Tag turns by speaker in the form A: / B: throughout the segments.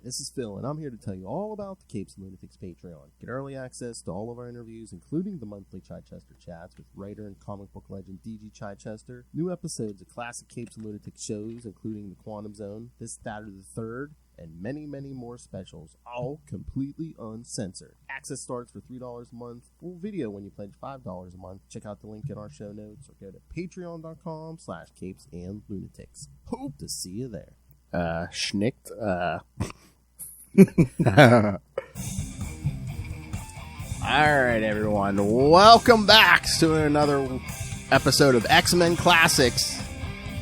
A: this is Phil, and I'm here to tell you all about the Capes and Lunatics Patreon. Get early access to all of our interviews, including the monthly Chichester chats with writer and comic book legend D.G. Chichester, new episodes of classic Capes and Lunatics shows, including The Quantum Zone, This, That, or the Third, and many, many more specials, all completely uncensored. Access starts for $3 a month, full video when you pledge $5 a month. Check out the link in our show notes, or go to patreon.com/CapesandLunatics. Hope to see you there. Schnicked, Alright, everyone. Welcome back to another episode of X-Men Classics.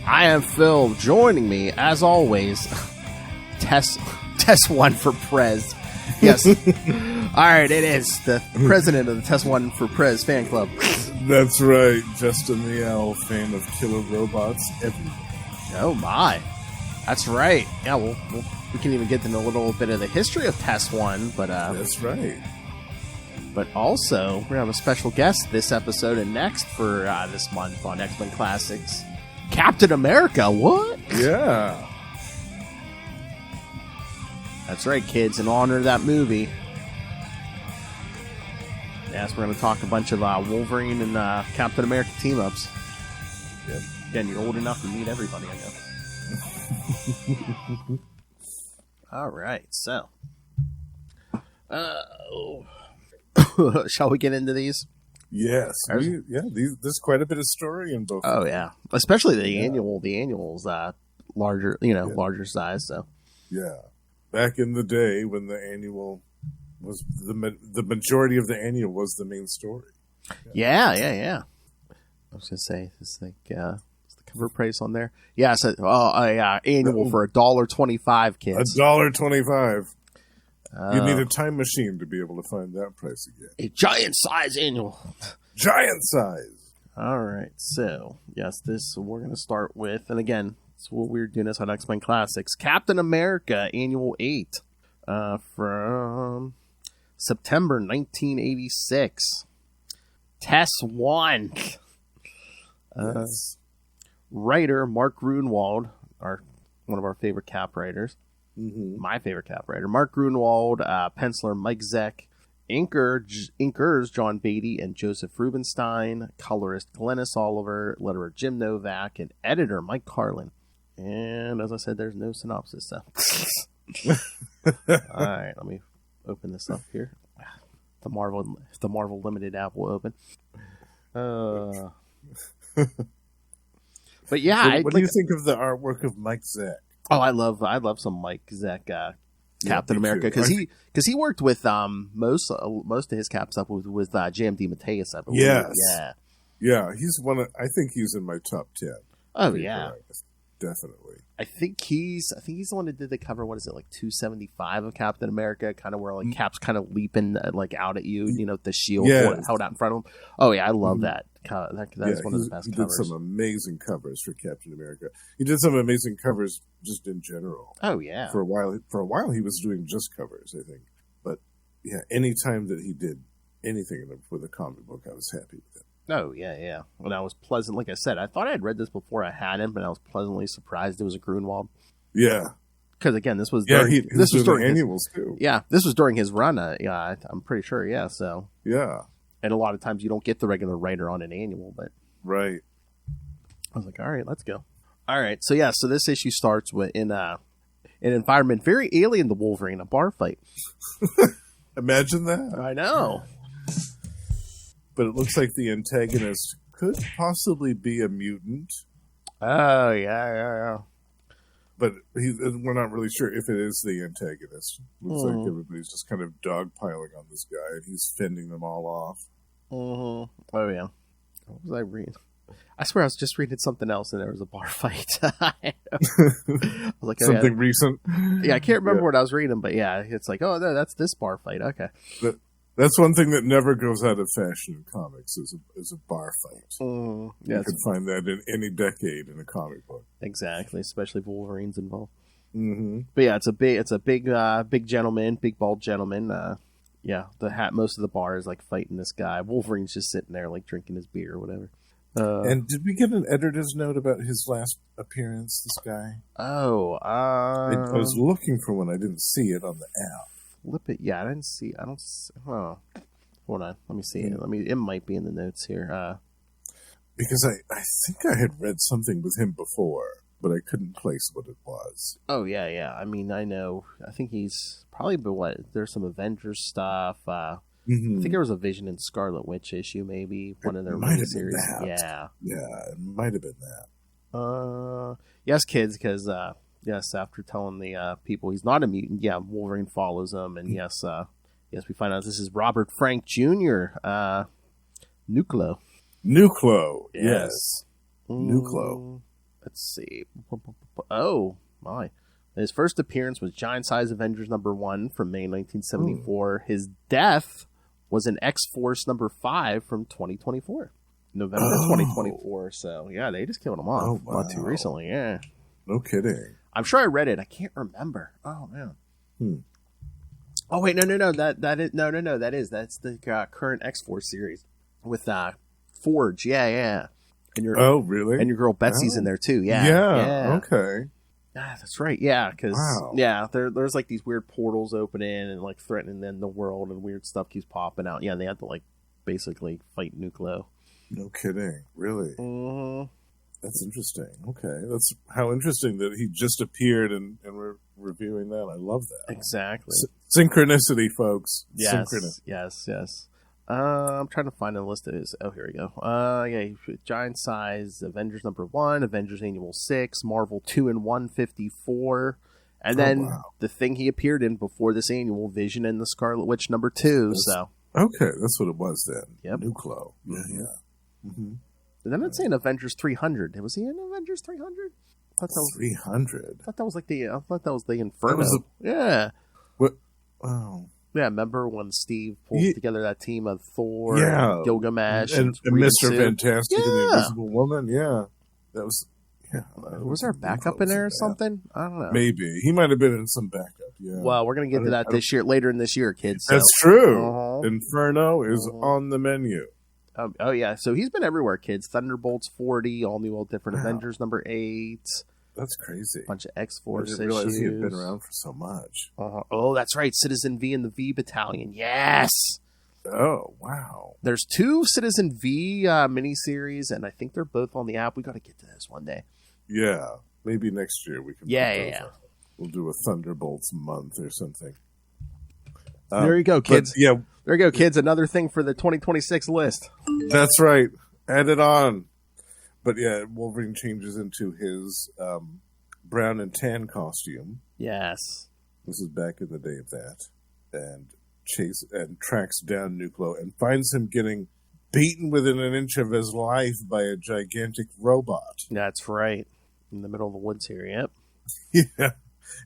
A: I am Phil. Joining me, as always, T.E.S.S. for Prez. Yes. Alright, it is the president of the T.E.S.S. for Prez fan club.
B: That's right. Justin the Owl, fan of killer robots everywhere.
A: Oh, my. That's right. Yeah, we can even get into a little bit of the history of T.E.S.S, but
B: that's right.
A: But also, we're gonna have a special guest this episode and next for this month on X-Men Classics. Captain America. What?
B: Yeah.
A: That's right, kids. In honor of that movie. Yes, we're gonna talk a bunch of Wolverine and Captain America team ups.
B: Yep.
A: Again, you're old enough to meet everybody, I know. All right, so shall we get into these?
B: Yes, there's quite a bit of story in both.
A: Oh yeah, especially the annual. The annual's larger, larger size. So
B: back in the day when the annual was the majority of the annual was the main story.
A: Yeah. I was gonna say this thing. Cover price on there? Yeah, so annual for $1.25, kids.
B: $1.25. You need a time machine to be able to find that price again.
A: A giant size annual.
B: Giant size.
A: All right, so yes, we're going to start with, and again, it's what we're doing this on X-Men Classics. Captain America Annual 8 from September 1986. T.E.S.S.
B: Yes.
A: Writer Mark Gruenwald, one of our favorite Cap writers,
B: my
A: favorite Cap writer, Mark Gruenwald, penciler Mike Zeck, inkers John Beatty and Joseph Rubinstein, colorist Glennis Oliver, letterer Jim Novak, and editor Mike Carlin. And as I said, there's no synopsis. So. All right, let me open this up here. The Marvel Limited app will open. But yeah,
B: what do you think of the artwork of Mike Zeck?
A: Oh, I love some Mike Zeck Captain America because he worked with most of his cap stuff was with JMD Mateus, I believe.
B: Yes, yeah. He's I think he's in my top 10.
A: Oh yeah,
B: definitely.
A: I think he's the one that did the cover. What is it, like 275 of Captain America? Kind of where like Cap's kind of leaping out at you, the shield held out in front of him. Oh yeah, I love that. That's one of the best
B: he
A: covers.
B: Did some amazing covers for Captain America. He did some amazing covers just in general.
A: Oh yeah.
B: For a while he was doing just covers, I think. But yeah, any time that he did anything with a comic book, I was happy with it.
A: Oh, yeah. And I was pleasant. Like I said, I thought I had read this before I had him, but I was pleasantly surprised it was a Gruenwald.
B: Yeah.
A: Because, again, this was
B: during annuals, too.
A: Yeah, this was during his run. I'm pretty sure, yeah. So
B: yeah.
A: And a lot of times you don't get the regular writer on an annual, but...
B: Right.
A: I was like, all right, let's go. All right, so yeah, so this issue starts with in an environment very alien to Wolverine, a bar fight.
B: Imagine that.
A: I know.
B: But it looks like the antagonist could possibly be a mutant.
A: Oh, yeah.
B: But we're not really sure if it is the antagonist. Looks like everybody's just kind of dogpiling on this guy, and he's fending them all off.
A: Oh, yeah. What was I reading? I swear I was just reading something else, and there was a bar fight. I was like,
B: something recent?
A: Yeah, I can't remember what I was reading, but yeah, it's like, oh, no, that's this bar fight. Okay.
B: That's one thing that never goes out of fashion in comics is a bar fight. You can find that in any decade in a comic book.
A: Exactly, especially if Wolverine's involved.
B: Mm-hmm.
A: But yeah, it's a big gentleman, big bald gentleman. Most of the bar is like fighting this guy. Wolverine's just sitting there like drinking his beer or whatever.
B: And did we get an editor's note about his last appearance, this guy? I was looking for one. I didn't see it on the app.
A: Flip it. Yeah, I didn't see. I don't. Oh, hold on. Let me see. It might be in the notes here.
B: Because I think I had read something with him before, but I couldn't place what it was.
A: Oh yeah. I mean, I know. I think he's probably been what? There's some Avengers stuff. I think there was a Vision and Scarlet Witch issue, maybe one of their miniseries. Yeah,
B: it might have been that.
A: Yes, kids, because yes, after telling the people he's not a mutant, Wolverine follows him, and yes, we find out this is Robert Frank Jr. Nucleo.
B: Yes. Nucleo.
A: Let's see. Oh my! His first appearance was Giant Size Avengers #1 from May 1974. His death was in X-Force #5 from 2024. November 2024. So, yeah, they just killed him off not too recently. Yeah.
B: No kidding.
A: I'm sure I read it. I can't remember. Oh, man. Oh, wait, no. That's the current X-Force series with Forge. Yeah. And
B: really?
A: And your girl Betsy's in there, too. Yeah.
B: Okay.
A: Ah, that's right. Yeah, because there's like these weird portals opening and like threatening then the world, and weird stuff keeps popping out. Yeah, they had to like basically fight Nucleo.
B: No kidding. Really?
A: Mm-hmm.
B: That's interesting. Okay, that's how interesting that he just appeared and we're reviewing that. I love that.
A: Exactly.
B: Synchronicity, folks.
A: Yes. Yes. I'm trying to find a list of his. Oh, here we go. Giant Size Avengers #1, Avengers Annual 6, Marvel 2 and 154, and then the thing he appeared in before this annual, Vision and the Scarlet Witch #2. So
B: okay, that's what it was then.
A: Yep.
B: Nucleo. Yeah. Mm-hmm.
A: And then it's saying Avengers 300. Was he in Avengers 300?
B: 300.
A: I thought that was the Inferno. Yeah.
B: What? Oh.
A: Yeah, remember when Steve pulled together that team of Thor, Gilgamesh,
B: and Mr. Fantastic and the Invisible Woman? Yeah, that was. Yeah,
A: was there a backup in there or something? I don't know.
B: Maybe he might have been in some backup. Yeah.
A: Well, we're gonna get to that later in this year, kids. So.
B: That's true. Inferno is on the menu.
A: Oh yeah, so he's been everywhere, kids. Thunderbolts 40, all new, all different. Avengers #8.
B: That's crazy.
A: Bunch of X-Force issues.
B: I didn't realize he had been around for so much.
A: Oh, that's right. Citizen V and the V Battalion. Yes.
B: Oh, wow.
A: There's 2 Citizen V miniseries, and I think they're both on the app. We got to get to this one day.
B: Yeah. Maybe next year we can.
A: Yeah.
B: We'll do a Thunderbolts month or something.
A: There you go, kids.
B: There
A: you go, kids. Another thing for the 2026 list.
B: That's right. Add it on. But yeah, Wolverine changes into his brown and tan costume.
A: Yes.
B: This is back in the day of that. And tracks down Nucleo and finds him getting beaten within an inch of his life by a gigantic robot.
A: That's right. In the middle of the woods here, yep.
B: Yeah.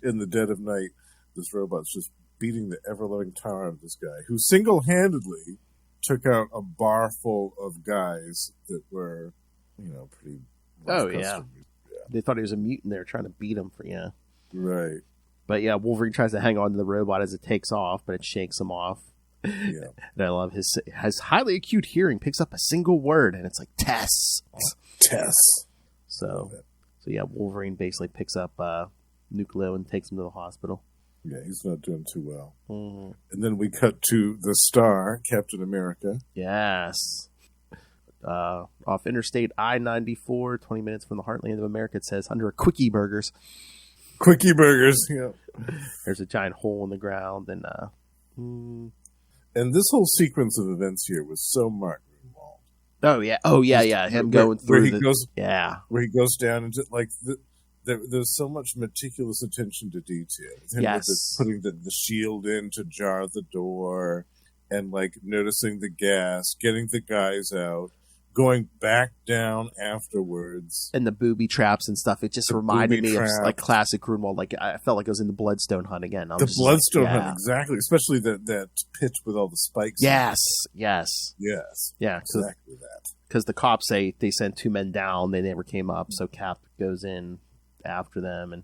B: In the dead of night, this robot's just beating the ever-loving tar out of this guy, who single-handedly took out a bar full of guys that were... pretty.
A: Yeah. They thought he was a mutant. They were trying to beat him for
B: Right.
A: But yeah, Wolverine tries to hang on to the robot as it takes off, but it shakes him off.
B: Yeah.
A: And I love his highly acute hearing picks up a single word, and it's like T.E.S.S.
B: T.E.S.S.
A: So yeah, Wolverine basically picks up Nucleo and takes him to the hospital.
B: Yeah, he's not doing too well.
A: Mm-hmm.
B: And then we cut to the star, Captain America.
A: Yes. Off Interstate I-94, 20 minutes from the heartland of America, it says, under a Quickie Burgers.
B: Quickie Burgers, yeah.
A: There's a giant hole in the ground, and
B: and this whole sequence of events here was so Martin involved.
A: Oh yeah. Him going through
B: where he goes down into like there's so much meticulous attention to detail. Him with putting the shield in to jar the door, and like noticing the gas, getting the guys out, going back down afterwards,
A: and the booby traps and stuff. It just reminded me of like classic Grunwald. Like I felt like I was in the Bloodstone Hunt again.
B: The Bloodstone Hunt, exactly. Especially that pit with all the spikes.
A: Yes.
B: Yeah,
A: exactly that. Because the cops say they sent 2 men down, they never came up, so Cap goes in after them, and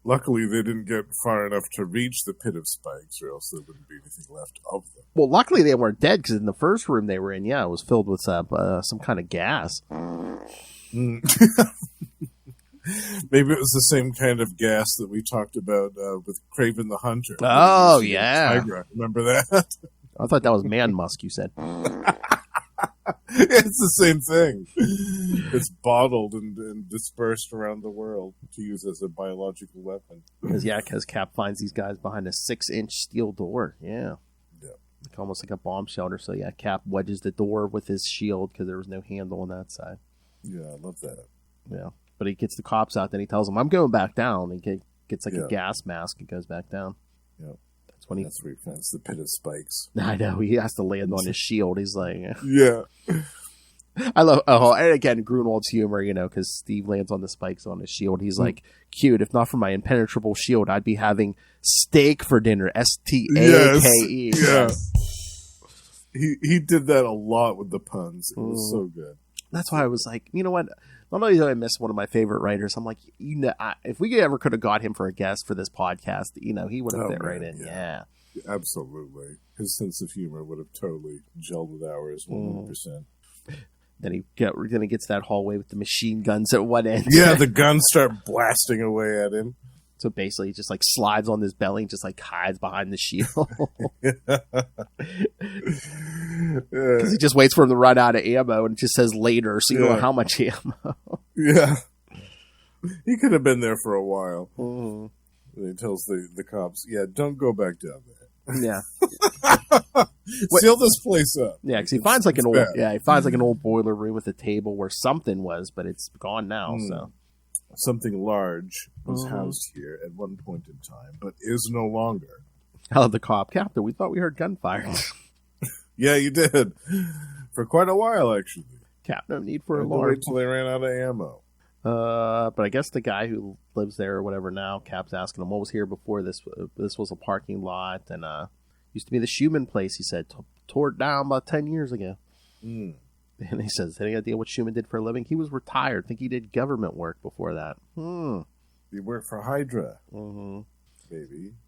B: Luckily, they didn't get far enough to reach the pit of spikes, or else there wouldn't be anything left of them.
A: Well, luckily they weren't dead, because in the first room they were in, it was filled with some kind of gas.
B: Maybe it was the same kind of gas that we talked about with Kraven the Hunter.
A: Oh, yeah.
B: Tigra. Remember that?
A: I thought that was man musk, you said.
B: It's the same thing. It's bottled and dispersed around the world to use as a biological weapon.
A: Because Cap finds these guys behind a 6-inch steel door. Yeah. Like almost like a bomb shelter. So, Cap wedges the door with his shield because there was no handle on that side.
B: Yeah, I love that.
A: Yeah. But he gets the cops out, then he tells them, I'm going back down. He gets like a gas mask and goes back down.
B: Yeah.
A: That's
B: where he finds the pit of spikes.
A: I know. He has to land on his shield. He's like...
B: Yeah.
A: I love... Oh, and again, Grunwald's humor, because Steve lands on the spikes on his shield. He's like, cute. If not for my impenetrable shield, I'd be having steak for dinner. S-T-A-K-E.
B: Yes. He did that a lot with the puns. It was so good.
A: That's why I was like, you know what? Not only did I miss one of my favorite writers, I'm like, if we ever could have got him for a guest for this podcast, he would have fit right in. Yeah.
B: Absolutely. His sense of humor would have totally gelled with ours 100%.
A: Then he gets that hallway with the machine guns at one end.
B: Yeah, the guns start blasting away at him.
A: So basically, he just like slides on his belly and just like hides behind the shield. Because he just waits for him to run out of ammo and it just says later, so you don't know how much ammo.
B: Yeah. He could have been there for a while.
A: Mm-hmm.
B: And he tells the cops, don't go back down there.
A: Yeah.
B: Seal this place up.
A: Yeah, because he finds like an old boiler room with a table where something was, but it's gone now. So
B: something large was housed here at one point in time, but is no longer.
A: I love the cop. Captain, we thought we heard gunfire.
B: Yeah, you did. For quite a while, actually.
A: Captain, no need for alarm.
B: Wait till they ran out of ammo.
A: But I guess the guy who lives there or whatever now, Cap's asking him what was here before this. This was a parking lot and used to be the Schumann place. He said tore it down about 10 years ago. And he says, any idea what Schumann did for a living? He was retired. I think he did government work before that.
B: He worked for Hydra.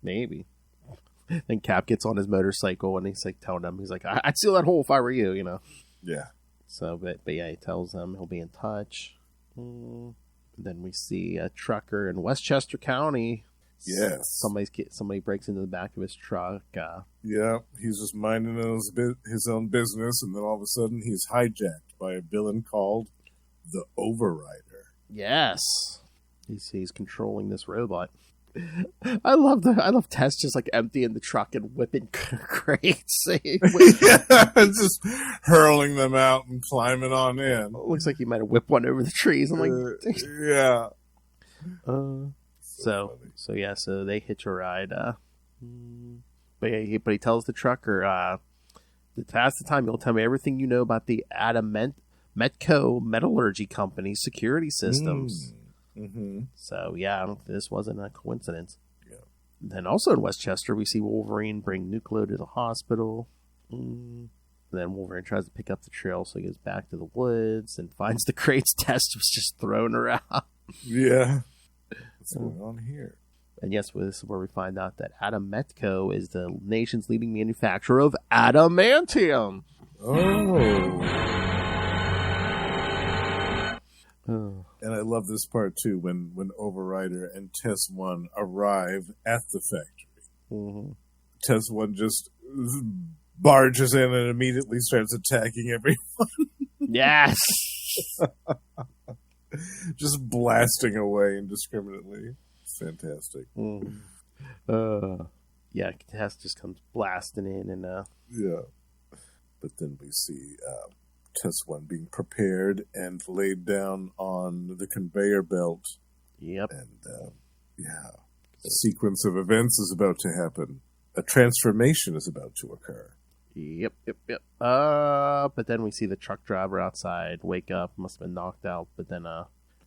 A: Maybe. Then Cap gets on his motorcycle and he's like telling them, he's like, I'd seal that hole if I were you,
B: Yeah.
A: So, but he tells them he'll be in touch. Then we see a trucker in Westchester County.
B: Yes.
A: Somebody breaks into the back of his truck.
B: Yeah, he's just minding his own business, and then all of a sudden he's hijacked by a villain called the Overrider.
A: Yes. He's controlling this robot. I love T.E.S. just like emptying the truck and whipping crates.
B: Just hurling them out and climbing on in. It
A: looks like he might have whipped one over the trees. I'm like,
B: yeah.
A: So they hitch a ride. But he tells the trucker, to pass the time, you'll tell me everything you know about the Metco Metallurgy Company security systems. So this wasn't a coincidence.
B: Yeah.
A: Then also in Westchester, we see Wolverine bring Nuclear to the hospital. Then Wolverine tries to pick up the trail, so he goes back to the woods and finds the crates T.E.S. was just throwing around.
B: Yeah. What's going on here?
A: And yes, this is where we find out that Metco is the nation's leading manufacturer of adamantium.
B: And I love this part too, when Overrider and T.E.S.1 arrive at the factory. T.E.S.1 just barges in and immediately starts attacking everyone.
A: Yes.
B: Just blasting away indiscriminately. It's fantastic.
A: T.E.S. just comes blasting in and
B: yeah. But then we see T.E.S.1 being prepared and laid down on the conveyor belt.
A: Yep.
B: And a sequence of events is about to happen. A transformation is about to occur.
A: Yep. But then we see the truck driver outside wake up. Must have been knocked out. But then,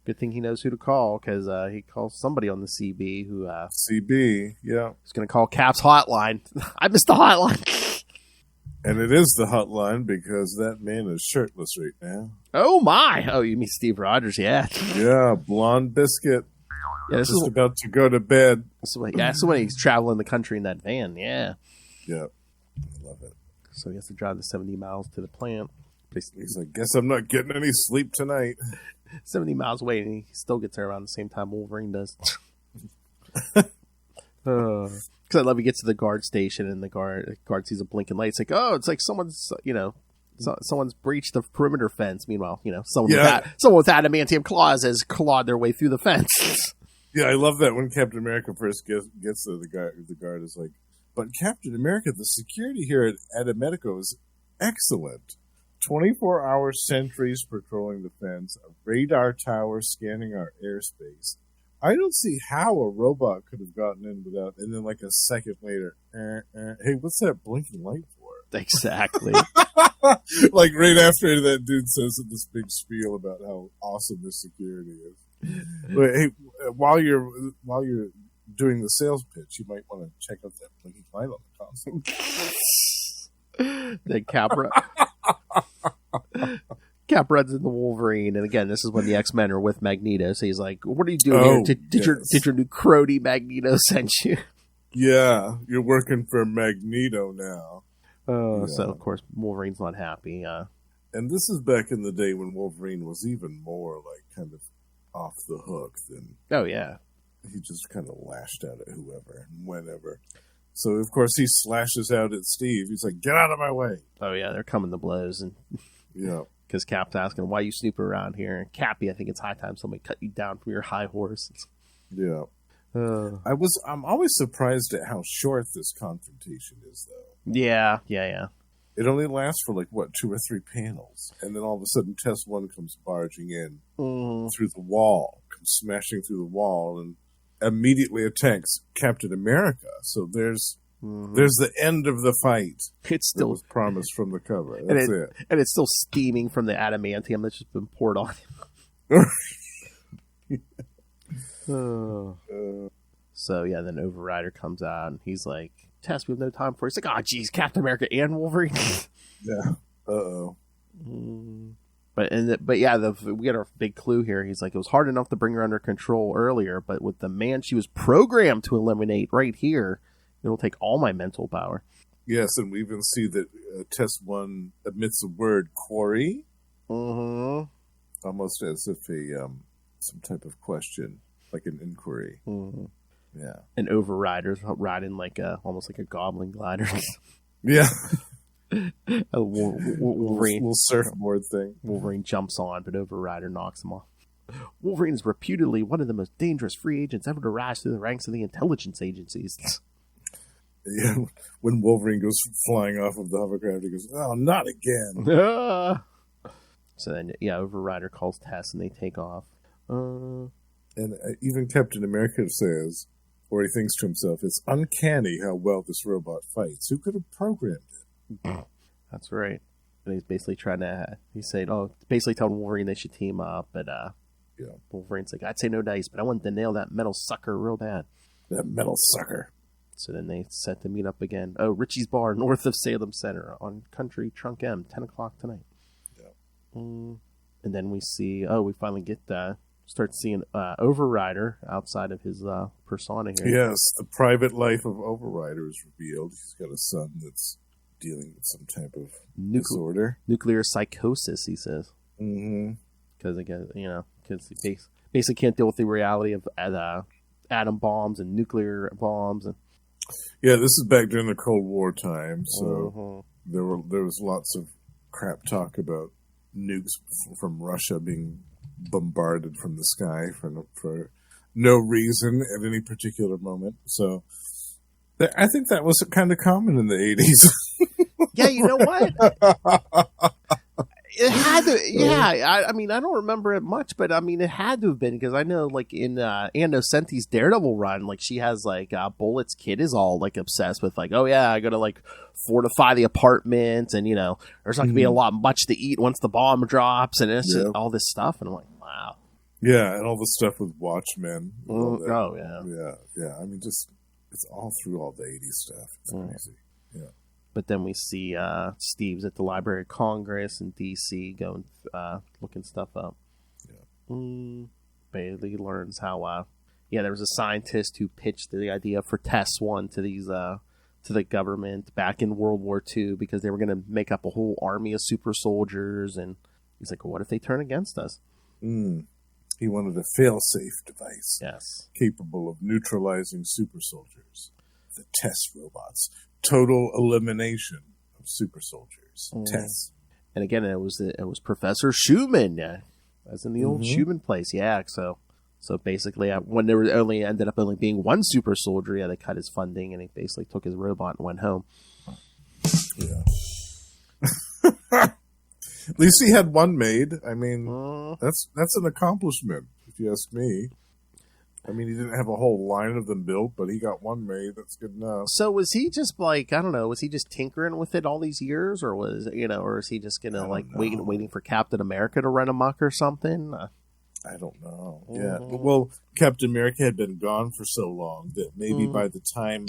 A: good thing he knows who to call, because he calls somebody on the CB who...
B: CB, yeah.
A: He's going to call Cap's hotline. I missed the hotline.
B: And it is the hotline, because that man is shirtless right now.
A: Oh, my. Oh, you mean Steve Rogers, yeah.
B: Yeah, blonde biscuit.
A: Yeah, this
B: just
A: is
B: about to go to bed.
A: So when he's traveling the country in that van. Yeah.
B: Yeah. I love it.
A: So he has to drive the 70 miles to the plant.
B: He's like, guess I'm not getting any sleep tonight.
A: 70 miles away, and he still gets there around the same time Wolverine does. Because I love he gets to the guard station, and the guard sees a blinking light. It's like, oh, it's like someone's, someone's breached the perimeter fence. Meanwhile, someone with adamantium claws has clawed their way through the fence.
B: Yeah, I love that when Captain America first gets there, the guard is like, but Captain America, the security here at Adamedico is excellent. 24-hour sentries patrolling the fence, a radar tower scanning our airspace. I don't see how a robot could have gotten in without, and then like a second later, hey, what's that blinking light for?
A: Exactly.
B: Like right after that dude says this big spiel about how awesome this security is. But hey, while you're doing the sales pitch, you might want to check out that blinking light on the console.
A: Then Cap runs into Wolverine, and again, this is when the X-Men are with Magneto. So he's like, "What are you doing here? Did your new crony Magneto send you?"
B: Yeah, you're working for Magneto now.
A: So of course Wolverine's not happy.
B: And this is back in the day when Wolverine was even more like kind of off the hook than.
A: Oh yeah,
B: he just kind of lashed out at whoever and whenever. So of course he slashes out at Steve. He's like, "Get out of my way!"
A: Oh yeah, they're coming to blows, and
B: yeah.
A: Because Cap's asking, why you snooping around here? And Cappy, I think it's high time somebody cut you down from your high horse.
B: Yeah. I'm always surprised at how short this confrontation is, though.
A: Yeah.
B: It only lasts for 2 or 3 panels. And then all of a sudden TESS-1 comes barging in through the wall, comes smashing through the wall, and immediately attacks Captain America. So there's the end of the fight.
A: It's still
B: was promised from the cover. That's it.
A: And it's still steaming from the adamantium that's just been poured on him. So yeah, then Overrider comes out and he's like, "Tess, we have no time for it." He's like, "Oh, geez, Captain America and Wolverine."
B: Yeah. Uh-oh.
A: But yeah, we get our big clue here. He's like, it was hard enough to bring her under control earlier, but with the man she was programmed to eliminate right here, it'll take all my mental power.
B: Yes, and we even see that TESS-1 admits the word quarry.
A: Mm-hmm.
B: Almost as if some type of question, like an inquiry.
A: Mm-hmm.
B: Yeah.
A: And Overrider's riding almost like a goblin glider.
B: Yeah.
A: A Wolverine.
B: Little surfboard thing.
A: Wolverine jumps on, but Overrider knocks him off. Wolverine is reputedly one of the most dangerous free agents ever to rise through the ranks of the intelligence agencies.
B: Yeah, when Wolverine goes flying off of the hovercraft, he goes, "Oh, not again!"
A: So then, yeah, Overrider calls Tess, and they take off.
B: And even Captain America says, or he thinks to himself, "It's uncanny how well this robot fights. Who could have programmed it?"
A: That's right. And he's basically basically telling Wolverine they should team up. But
B: yeah,
A: Wolverine's like, "I'd say no dice, but I wanted to nail that metal sucker real bad."
B: That metal sucker.
A: So then they set to meet up again. Oh, Richie's Bar, north of Salem Center, on Country Trunk M, 10 o'clock tonight.
B: Yeah.
A: And then we see, we finally start seeing Overrider outside of his persona here.
B: Yes, the private life of Overrider is revealed. He's got a son that's dealing with some type of disorder.
A: Nuclear psychosis, he says.
B: Mm-hmm.
A: Because, again, because he basically can't deal with the reality of atom bombs and nuclear bombs and
B: yeah, this is back during the Cold War time, so there was lots of crap talk about nukes from Russia being bombarded from the sky for no reason at any particular moment. So I think that was kind of common in the 80s.
A: Yeah, you know what? It had to, yeah. I mean, I don't remember it much, but I mean, it had to have been because I know, in Ann Nocenti's Daredevil run, she has Bullet's kid is all obsessed with oh yeah, I gotta fortify the apartment, and there's not gonna be much to eat once the bomb drops, and it's just all this stuff, and I'm like, wow.
B: Yeah, and all the stuff with Watchmen.
A: Oh yeah,
B: yeah. I mean, just it's all through all the 80s stuff. It's crazy. Yeah.
A: But then we see Steve's at the Library of Congress in D.C. going looking stuff up.
B: Yeah.
A: Bailey learns how Yeah, there was a scientist who pitched the idea for T.E.S.S to these to the government back in World War II because they were going to make up a whole army of super soldiers, and he's like, well, what if they turn against us?
B: He wanted a fail-safe device,
A: yes,
B: capable of neutralizing super soldiers. The T.E.S.S robots, total elimination of super soldiers. T.E.S.S.
A: And again, it was Professor Schumann, as in the old Schumann place. Yeah, so basically, when there ended up only being one super soldier, they cut his funding, and he basically took his robot and went home.
B: Yeah. At least he had one made. I mean, that's an accomplishment, if you ask me. I mean, he didn't have a whole line of them built, but he got one made. That's good enough.
A: So was he just like, I don't know, was he just tinkering with it all these years, or or is he just gonna waiting for Captain America to run amok or something?
B: I don't know. Yeah. Well, Captain America had been gone for so long that maybe by the time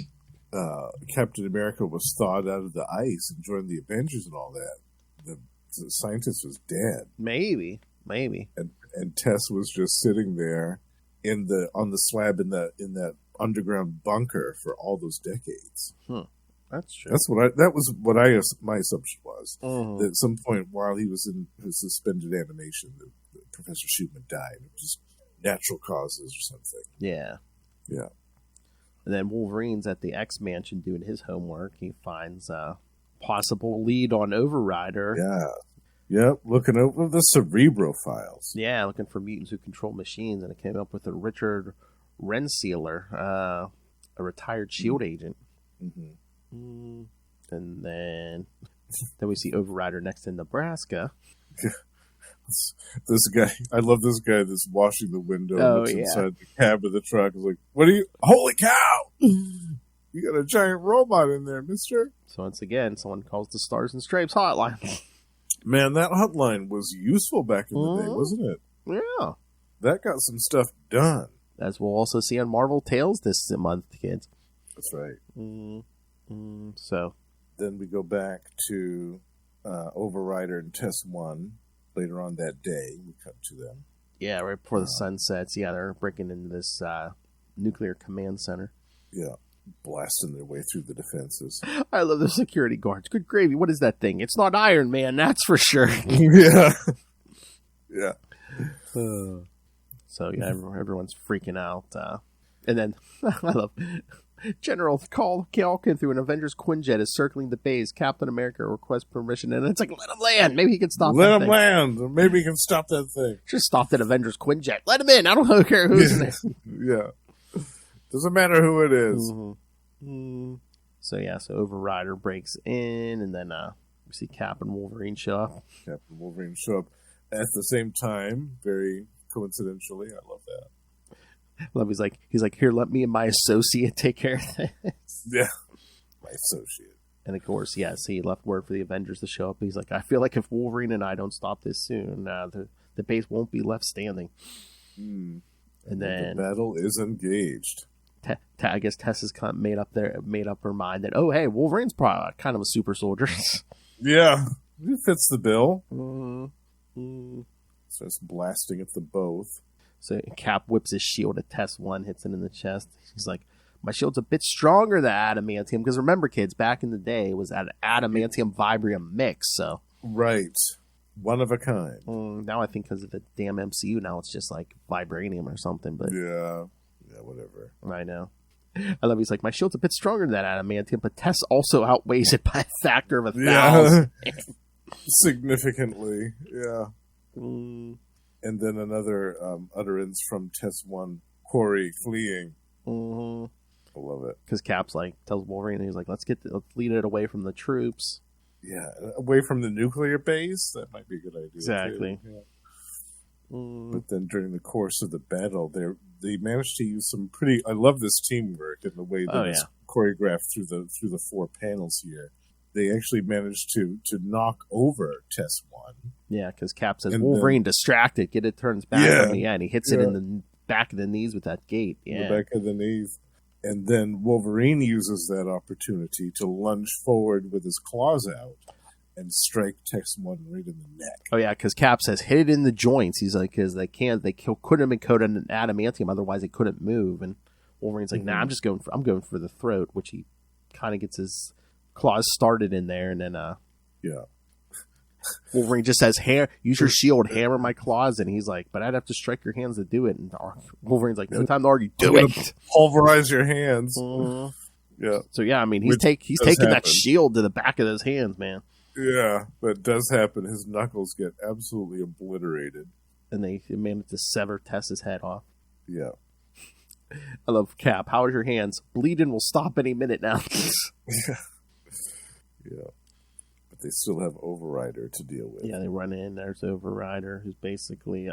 B: Captain America was thawed out of the ice and joined the Avengers and all that, the scientist was dead.
A: Maybe.
B: And T.E.S.S was just sitting there on the slab in that underground bunker for all those decades.
A: That's true.
B: My assumption was that at some point while he was in his suspended animation, Professor Schumann died. It was just natural causes or something.
A: Yeah. And then Wolverine's at the X Mansion doing his homework. He finds a possible lead on Overrider.
B: Yeah. Yep, looking over the Cerebro files.
A: Yeah, looking for mutants who control machines, and it came up with a Richard Rensselaer, a retired S.H.I.E.L.D. agent. And then we see Overrider next in Nebraska.
B: This guy, I love this guy that's washing the window that's inside the cab of the truck. He's like, holy cow! You got a giant robot in there, mister.
A: So once again, someone calls the Stars and Stripes hotline.
B: Man, that hotline was useful back in the day, wasn't it?
A: Yeah.
B: That got some stuff done.
A: As we'll also see on Marvel Tales this month, kids.
B: That's right.
A: So.
B: Then we go back to Overrider and T.E.S.S later on that day. We cut to them.
A: Yeah, right before the sun sets. Yeah, they're breaking into this nuclear command center.
B: Yeah. Blasting their way through the defenses.
A: I love the security guards. Good gravy. What is that thing? It's not Iron Man, that's for sure.
B: Yeah.
A: So, yeah, everyone's freaking out. And then, I love General Calkin through an Avengers Quinjet is circling the base. Captain America requests permission, and it's like, let him land. Maybe he can stop
B: Let him land. Maybe he can stop that thing.
A: Just stop that Avengers Quinjet. Let him in. I don't care who's in there.
B: Yeah. Doesn't matter who it is.
A: So Overrider breaks in, and then we see Cap and Wolverine show up.
B: Cap and Wolverine show up at the same time, very coincidentally. I love that.
A: Love, he's like, here, let me and my associate take care of this.
B: Yeah, my associate.
A: And of course, yes, he left word for the Avengers to show up. He's like, I feel like if Wolverine and I don't stop this soon, the base won't be left standing. And then
B: the battle is engaged.
A: I guess Tess has made up her mind that, oh, hey, Wolverine's probably kind of a super soldier.
B: Yeah, he fits the bill. Starts blasting at the both.
A: So Cap whips his shield at T.E.S.S, hits it in the chest. He's like, my shield's a bit stronger than adamantium. Because remember, kids, back in the day, it was an adamantium vibranium mix. So
B: right. One of a kind.
A: Now I think because of the damn MCU, now it's just like vibranium or something. But
B: yeah, whatever.
A: I know. I love. He's like, my shield's a bit stronger than that adamantium, but T.E.S.S also outweighs it by a factor of 1,000.
B: Significantly, yeah. And then another utterance from T.E.S.S, Corey fleeing. I love it
A: because Cap's like tells Wolverine, he's like, let's lead it away from the troops.
B: Yeah, away from the nuclear base. That might be a good idea.
A: Exactly.
B: Yeah. But then during the course of the battle, they managed to use some pretty. I love this teamwork and the way that it's choreographed through the 4 panels here. They actually managed to knock over T.E.S.S.
A: Yeah, because Cap says, Wolverine, distracted, get it turns back on me. Yeah, and he hits it in the back of the knees with that gate. Yeah,
B: the back of the knees. And then Wolverine uses that opportunity to lunge forward with his claws out and strike TES-1 right in the neck.
A: Oh yeah, because Cap says hit it in the joints. He's like, because they couldn't have been coated in adamantium, otherwise they couldn't move. And Wolverine's like, nah, I'm going for the throat, which he kind of gets his claws started in there, and then Wolverine just says, use your shield, hammer my claws, and he's like, but I'd have to strike your hands to do it. And Wolverine's like, no time to argue, do it.
B: Pulverize your hands. Yeah.
A: So yeah, I mean, he's taking that shield to the back of those hands, man.
B: Yeah, that does happen. His knuckles get absolutely obliterated,
A: and they managed to sever Tess's head off.
B: Yeah.
A: I love Cap. How are your hands? Bleeding will stop any minute now.
B: Yeah. But they still have Overrider to deal with.
A: Yeah, they run in. There's Overrider, who's basically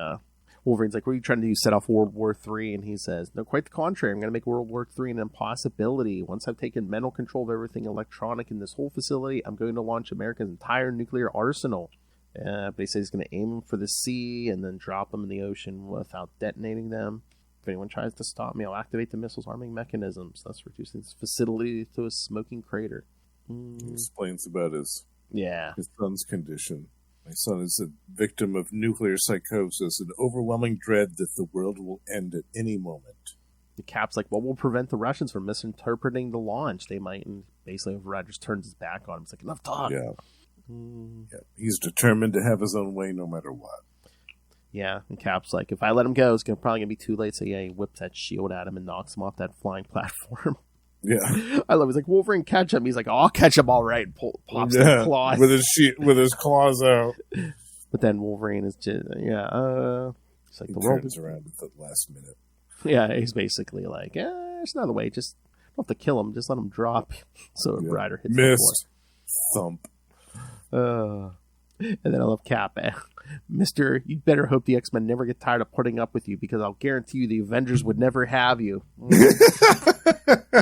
A: Wolverine's like, what are you trying to do? Set off World War III? And he says, no, quite the contrary. I'm going to make World War III an impossibility. Once I've taken mental control of everything electronic in this whole facility, I'm going to launch America's entire nuclear arsenal. But he says he's going to aim them for the sea and then drop them in the ocean without detonating them. If anyone tries to stop me, I'll activate the missile's arming mechanisms, thus reducing this facility to a smoking crater.
B: He explains about his son's condition. My son is a victim of nuclear psychosis and overwhelming dread that the world will end at any moment.
A: The Cap's like, what will prevent the Russians from misinterpreting the launch? They might, and basically Overrider just turns his back on him. He's like, enough talk.
B: Yeah. He's determined to have his own way no matter what.
A: Yeah, and Cap's like, if I let him go, it's probably going to be too late. So yeah, he whips that shield at him and knocks him off that flying platform.
B: Yeah,
A: I love. He's like, Wolverine, catch him. He's like, I'll catch him all right. Pops the claws
B: with his claws out.
A: But then Wolverine is just it's like
B: he
A: the world
B: turns around at the last minute.
A: Yeah, he's basically like, there's another way. Just don't have to kill him. Just let him drop. So Rider hits
B: missed thump.
A: And then I love Cap. Mister, you better hope the X-Men never get tired of putting up with you, because I'll guarantee you the Avengers would never have you.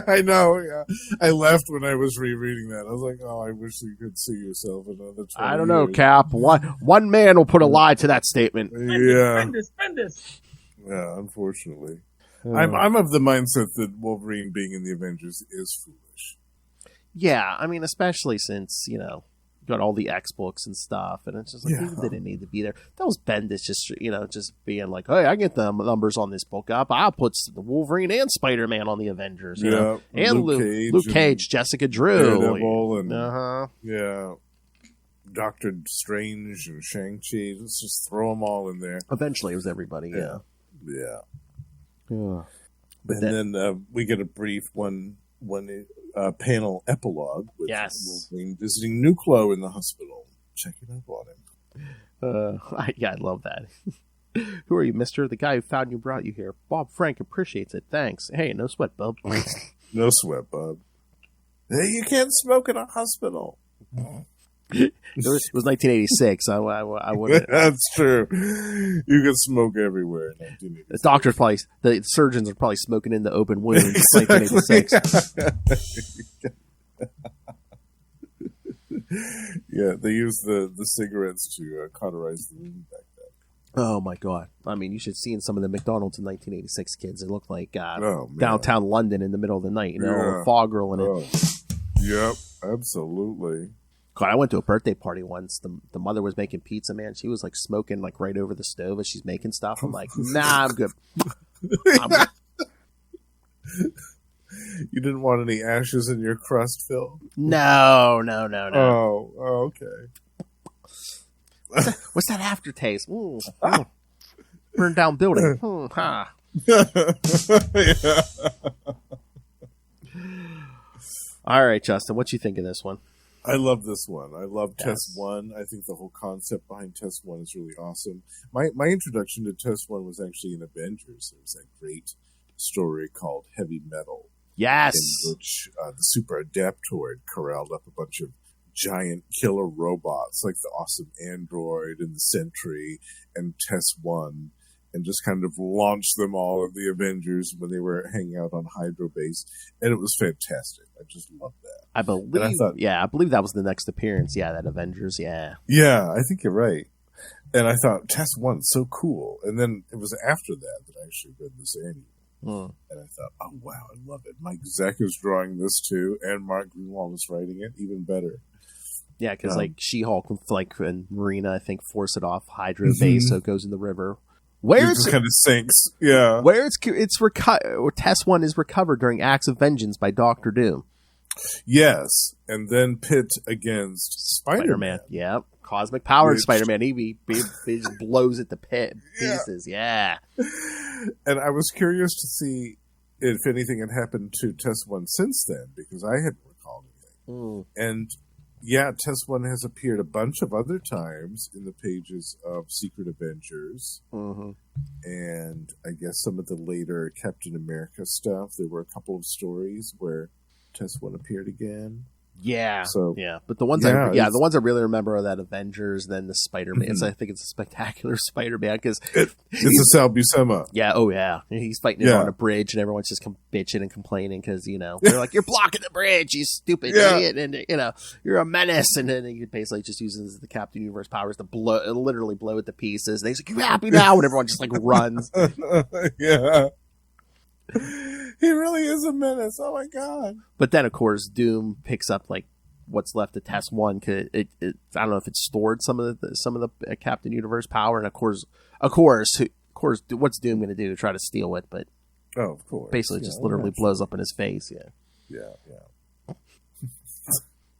B: I know, yeah. I laughed when I was rereading that. I was like, oh, I wish you could see yourself another 20
A: I don't know, years. Cap. One man will put a lie to that statement.
B: Yeah.
C: Spend this.
B: Yeah, unfortunately. I'm of the mindset that Wolverine being in the Avengers is foolish.
A: Yeah, I mean, especially since, got all the X books and stuff, and it's just like, he didn't need to be there. That was Bendis just being like, hey, I get the numbers on this book up. I'll put the Wolverine and Spider-Man on the Avengers, and Luke Cage, Jessica Drew,
B: Daredevil, and Doctor Strange and Shang-Chi. Let's just throw them all in there.
A: Eventually, it was everybody.
B: Yeah.
A: But
B: then we get a brief one panel epilogue with Wolverine visiting Nuclear in the hospital, checking up on him.
A: I love that. Who are you, mister? The guy who found you brought you here. Bob Frank appreciates it. Thanks. Hey, no sweat, bub.
B: No sweat, bub. Hey, you can't smoke in a hospital.
A: It was 1986. I wouldn't.
B: That's true. You can smoke everywhere in 1986.
A: The surgeons are probably smoking in the open wound in 1986.
B: Yeah, they used the cigarettes to cauterize the wound back then.
A: Oh my god! I mean, you should see in some of the McDonald's in 1986 kids. It looked like downtown London in the middle of the night. Fog rolling in.
B: Yep, absolutely.
A: God, I went to a birthday party once. The mother was making pizza, man. She was like smoking like right over the stove as she's making stuff. I'm like, nah, I'm good.
B: You didn't want any ashes in your crust, Phil?
A: No.
B: Oh, okay.
A: What's that aftertaste? Burned down building. All right, Justin, what you think of this one?
B: I love this one. I love TES-1. I think the whole concept behind TES-1 is really awesome. My introduction to TES-1 was actually in Avengers. There was that great story called Heavy Metal.
A: Yes.
B: In which the Super Adaptoid corralled up a bunch of giant killer robots like the awesome Android and the Sentry and TES-1, and just kind of launched them all at the Avengers when they were hanging out on Hydro Base. And it was fantastic. I just loved that.
A: I believe that was the next appearance. Yeah, that Avengers. Yeah.
B: Yeah, I think you're right. And I thought TES-1 so cool. And then it was after that I actually read this annual. And I thought, oh wow, I love it. Mike Zeck is drawing this too, and Mark Greenwald is writing it. Even better.
A: Yeah, because like She-Hulk, like and Marina, I think, force it off Hydra base, so it goes in the river. Where
B: it just kind of sinks. Yeah.
A: Where TESS-1 is recovered during acts of vengeance by Doctor Doom.
B: Yes, and then pit against Spider-Man.
A: Yep. Cosmic powered Spider-Man. He just blows at the pieces. Yeah.
B: And I was curious to see if anything had happened to TESS-1 since then, because I hadn't recalled anything. And yeah, TESS-1 has appeared a bunch of other times in the pages of Secret Avengers. And I guess some of the later Captain America stuff, there were a couple of stories where TESS-1 appeared again.
A: Yeah.
B: So
A: but the ones the ones I really remember are that Avengers, then the Spider-Man. I think it's a Spectacular Spider-Man because
B: it's a Sal Buscema.
A: Yeah. Oh yeah. He's fighting it on a bridge, and everyone's just bitching and complaining because they're like, "You're blocking the bridge, you stupid idiot," and you're a menace. And then he basically just uses the Captain Universe powers to literally blow it to pieces. And he's like, "You happy now?" And everyone just like runs.
B: Yeah. He really is a menace. Oh my god!
A: But then, of course, Doom picks up like what's left of TESS-1. Cause I don't know if it stored some of the Captain Universe power, and of course, what's Doom going to do? Try to steal it? But
B: of course,
A: basically, just literally blows up in his face.
B: Yeah.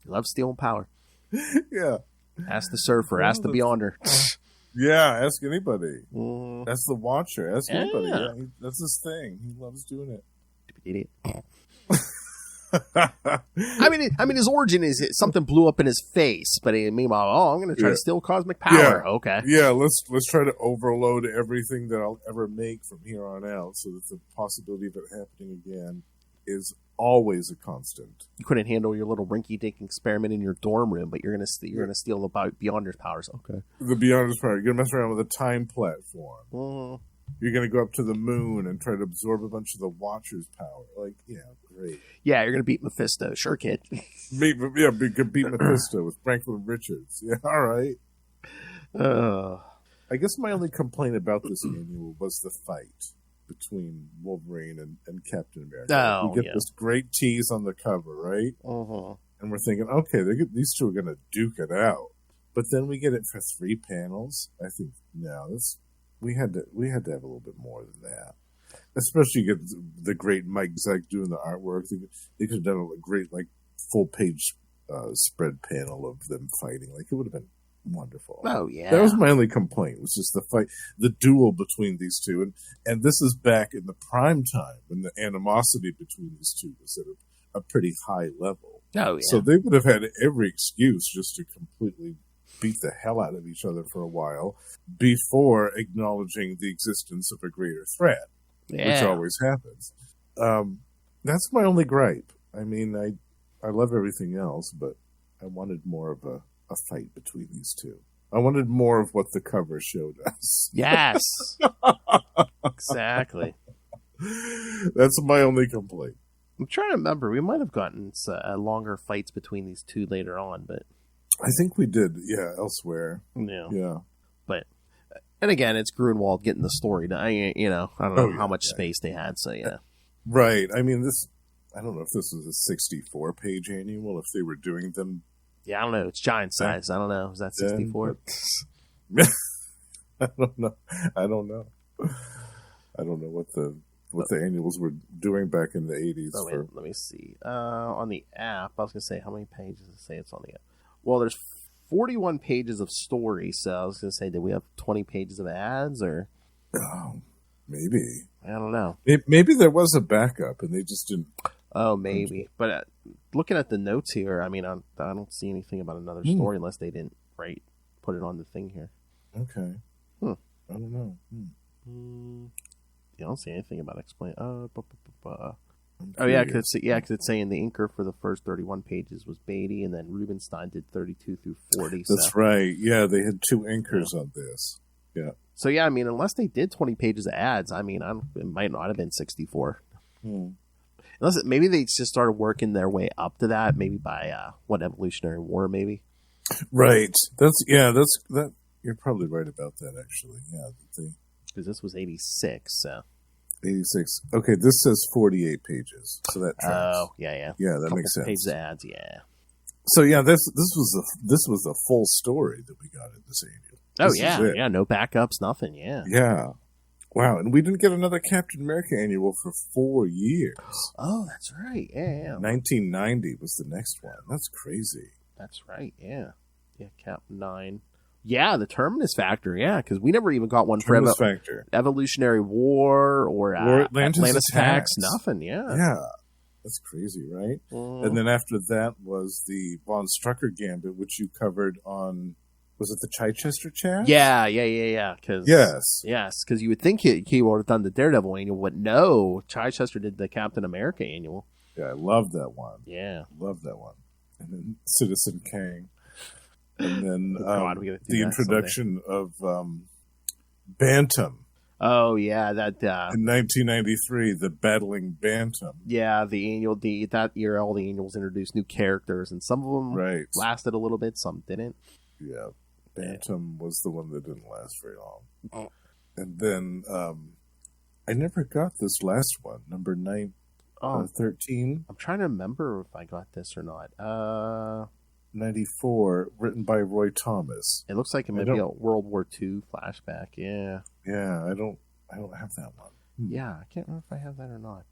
A: He loves stealing power.
B: Yeah.
A: Ask the Surfer. Ask the Beyonder.
B: Yeah, ask anybody. That's the Watcher. Ask anybody. Yeah, that's his thing. He loves doing it.
A: Idiot. I mean, his origin is something blew up in his face, but meanwhile, I'm going to try to steal cosmic power.
B: Yeah.
A: Okay.
B: Yeah, let's try to overload everything that I'll ever make from here on out, so that the possibility of it happening again is always a constant.
A: You couldn't handle your little rinky-dink experiment in your dorm room, but you're going to steal the Beyonder's powers. Okay.
B: The Beyonder's power. You're going to mess around with a time platform. You're going to go up to the moon and try to absorb a bunch of the Watcher's power. Like, yeah, great.
A: Yeah, you're going to beat Mephisto. Sure, kid.
B: beat Mephisto with Franklin Richards. Yeah, all right. I guess my only complaint about this annual was the fight between Wolverine and Captain America. We get this great tease on the cover, right? And we're thinking, okay, these two are going to duke it out. But then we get it for 3 panels. I think, no, we had to have a little bit more than that. Especially get the great Mike Zeck doing the artwork. They could have done a great full page spread panel of them fighting. Like, it would have been wonderful.
A: Oh yeah,
B: that was my only complaint. Was just the fight, the duel between these two, and this is back in the prime time when the animosity between these two was at a pretty high level.
A: Oh yeah,
B: so they would have had every excuse just to completely beat the hell out of each other for a while before acknowledging the existence of a greater threat, which always happens. That's my only gripe. I mean, I love everything else, but I wanted more of a fight between these two. I wanted more of what the cover showed us.
A: Yes. Exactly.
B: That's my only complaint.
A: I'm trying to remember. We might have gotten longer fights between these two later on, but
B: I think we did, elsewhere.
A: Yeah. But, and again, it's Grunwald getting the story done. I don't know how much space they had, so yeah.
B: Right. I mean, I don't know if this was a 64-page annual, if they were doing them.
A: Yeah, I don't know. It's giant size. I don't know. Is that 64?
B: I don't know. I don't know what the annuals were doing back in the 80s.
A: Oh, wait, let me see. On the app, I was going to say, how many pages does it say it's on the app? Well, there's 41 pages of story, so I was going to say, did we have 20 pages of ads, or?
B: Oh, maybe.
A: I don't know.
B: Maybe there was a backup, and they just didn't.
A: Oh, maybe. But looking at the notes here, I mean, I don't see anything about another story unless they didn't put it on the thing here.
B: Okay. I don't know.
A: I don't see anything about explain. Because it's saying the inker for the first 31 pages was Beatty, and then Rubenstein did 32 through 40.
B: That's right. Yeah, they had 2 inkers on this. Yeah.
A: So yeah, I mean, unless they did 20 pages of ads, I mean, it might not have been 64. Unless maybe they just started working their way up to that, maybe by Evolutionary War, maybe.
B: Right. That's you're probably right about that, actually. Yeah.
A: Because this was 86, so.
B: 86. Okay, this says 48 pages, so that tracks.
A: Oh, yeah.
B: Yeah, that makes sense.
A: Pages of ads, yeah.
B: So yeah, this was a full story that we got in this annual.
A: Oh yeah, no backups, nothing.
B: Yeah. Wow, and we didn't get another Captain America annual for 4 years.
A: Oh, that's right. Yeah.
B: 1990 was the next one. That's crazy.
A: That's right. Yeah, Cap 9. Yeah, the Terminus Factor. Yeah, because we never even got one
B: Terminus
A: for
B: Factor.
A: Evolutionary War or Atlantis Attacks. Nothing.
B: Yeah. That's crazy, right? And then after that was the Von Strucker Gambit, which you covered on, was it the Chichester chat?
A: Yeah. Yes, because you would think he would have done the Daredevil annual, but no, Chichester did the Captain America annual.
B: Yeah, I love that one.
A: Yeah.
B: Love that one. And then Citizen Kang. And then the introduction of Bantam.
A: Oh yeah, that
B: in 1993, the Battling Bantam.
A: Yeah, the annual that year, all the annuals introduced new characters, and some of them lasted a little bit, some didn't.
B: Yeah, Bantam was the one that didn't last very long. And then I never got this last one, number 13.
A: I'm trying to remember if I got this or not.
B: 94, written by Roy Thomas.
A: It looks like it might be a World War II flashback. Yeah.
B: Yeah, I don't have that one.
A: Yeah, I can't remember if I have that or not.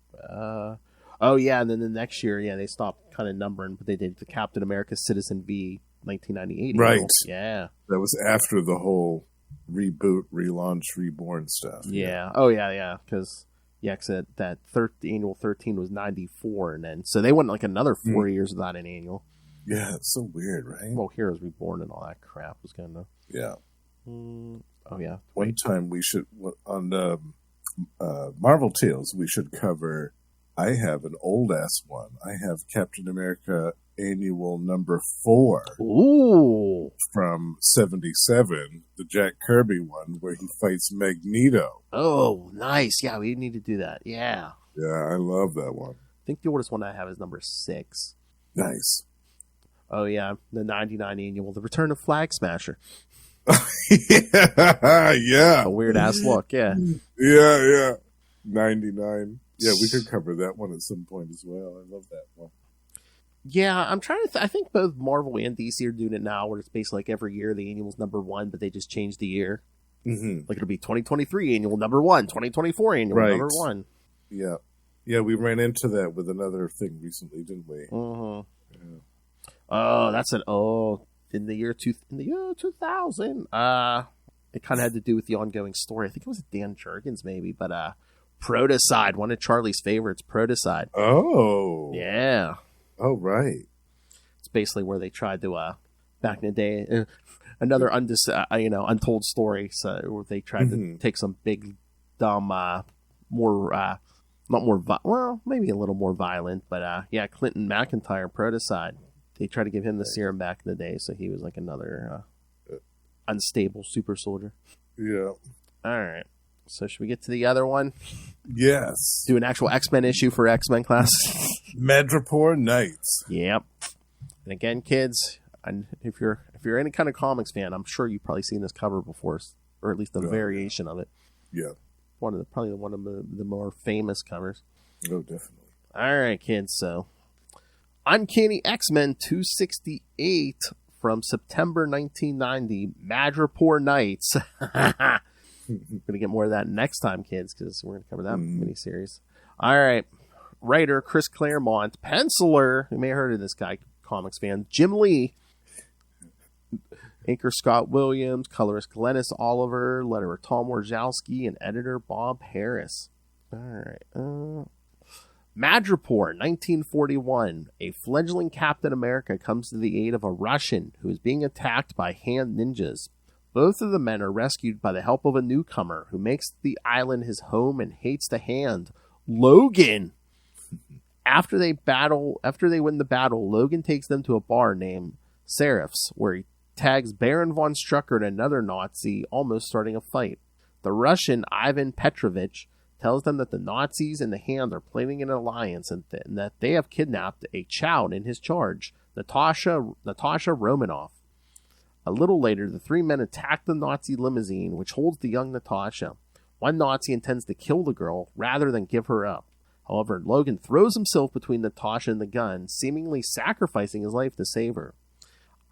A: Oh yeah, and then the next year, they stopped kind of numbering, but they did the Captain America Citizen V 1998.
B: Right.
A: Yeah.
B: That was after the whole reboot, relaunch, reborn stuff.
A: Yeah. Oh yeah. Because that annual 13 was 94, and then so they went like another 4 years without an annual.
B: Yeah, it's so weird, right?
A: Well, Heroes Reborn and all that crap was going to...
B: Yeah.
A: Oh, yeah.
B: One time we should, on Marvel Tales, we should cover, I have an old-ass one. I have Captain America Annual number 4.
A: Ooh!
B: From 77, the Jack Kirby one, where he fights Magneto.
A: Oh, nice. Yeah, we need to do that. Yeah.
B: Yeah, I love that one.
A: I think the oldest one I have is number 6.
B: Nice.
A: Oh, yeah. The 99 annual. The Return of Flag Smasher.
B: Yeah.
A: A weird-ass look, yeah.
B: Yeah. 99. Yeah, we could cover that one at some point as well. I love that one.
A: Yeah, I'm trying to... I think both Marvel and DC are doing it now, where it's basically like every year the annual's number 1, but they just change the year.
B: Mm-hmm.
A: Like it'll be 2023 annual number 1, 2024 annual number 1.
B: Yeah. Yeah, we ran into that with another thing recently, didn't we?
A: Mm-hmm. Yeah. Oh, that's in the year 2000. It kind of had to do with the ongoing story. I think it was Dan Jurgens maybe, but Protocide, one of Charlie's favorites, Protocide.
B: Oh.
A: Yeah.
B: Oh, right.
A: It's basically where they tried to back in the day another untold story, so where they tried to take some big dumb maybe a little more violent, but Clinton McIntyre, Protocide. They tried to give him the serum back in the day, so he was like another unstable super soldier.
B: Yeah.
A: All right. So should we get to the other one?
B: Yes.
A: Do an actual X-Men issue for X-Men class.
B: Madripoor Knights.
A: Yep. And again, kids, if you're any kind of comics fan, I'm sure you've probably seen this cover before, or at least a variation of it.
B: Yeah.
A: Probably one of the more famous covers.
B: Oh, definitely.
A: All right, kids. So, Uncanny X-Men 268 from September 1990, Madripoor Knights. We're going to get more of that next time, kids, because we're going to cover that miniseries. All right. Writer, Chris Claremont. Penciler, you may have heard of this guy, comics fan, Jim Lee. Inker Scott Williams. Colorist Glennis Oliver. Letterer Tom Wojciechowski. And editor Bob Harris. All right. Madripoor, 1941. A fledgling Captain America comes to the aid of a Russian who is being attacked by hand ninjas. Both of the men are rescued by the help of a newcomer who makes the island his home and hates the Hand, Logan. After they win the battle, Logan takes them to a bar named Seraph's, where he tags Baron von Strucker and another Nazi, almost starting a fight. The Russian, Ivan Petrovich, tells them that the Nazis and the Hand are planning an alliance and that they have kidnapped a child in his charge, Natasha Romanoff. A little later, the three men attack the Nazi limousine, which holds the young Natasha. One Nazi intends to kill the girl rather than give her up. However, Logan throws himself between Natasha and the gun, seemingly sacrificing his life to save her.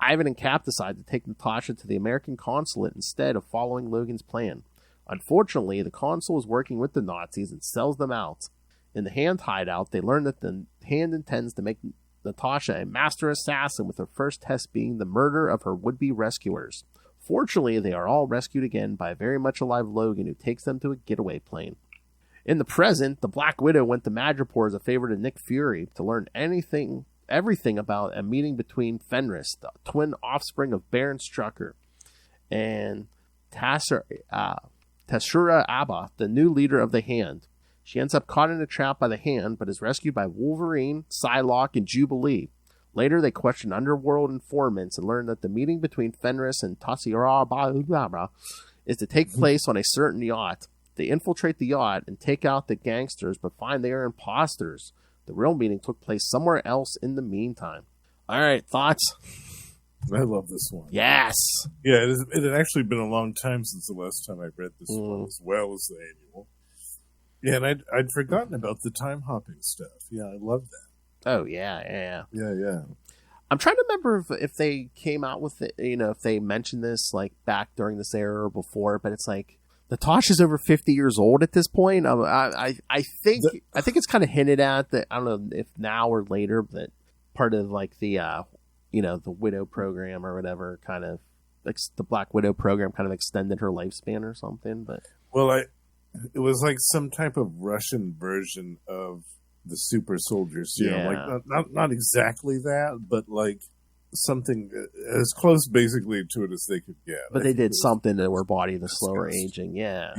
A: Ivan and Cap decide to take Natasha to the American consulate instead of following Logan's plan. Unfortunately, the consul is working with the Nazis and sells them out. In the Hand hideout, they learn that the Hand intends to make Natasha a master assassin, with her first test being the murder of her would-be rescuers. Fortunately, they are all rescued again by a very much alive Logan, who takes them to a getaway plane. In the present, the Black Widow went to Madripoor as a favor to Nick Fury to learn everything about a meeting between Fenris, the twin offspring of Baron Strucker, and Tessura Abba, the new leader of the Hand. She ends up caught in a trap by the Hand, but is rescued by Wolverine, Psylocke, and Jubilee. Later, they question underworld informants and learn that the meeting between Fenris and Tessura Abba is to take place on a certain yacht. They infiltrate the yacht and take out the gangsters, but find they are imposters. The real meeting took place somewhere else in the meantime. All right, thoughts?
B: I love this one.
A: Yes.
B: Yeah, it had actually been a long time since the last time I read this one, as well as the annual. Yeah, and I'd forgotten about the time hopping stuff. Yeah, I love that.
A: Oh, yeah.
B: Yeah.
A: I'm trying to remember if they came out with it, if they mentioned this like back during this era or before, but it's like, Natasha's over 50 years old at this point. I think it's kind of hinted at that. I don't know if now or later, but part of like the the Widow program or whatever, kind of like the Black Widow program kind of extended her lifespan or something. But
B: it was like some type of Russian version of the super soldier serum. Like not exactly that, but like something as close basically to it as they could get.
A: But they did something to her body, the slower aging. Yeah.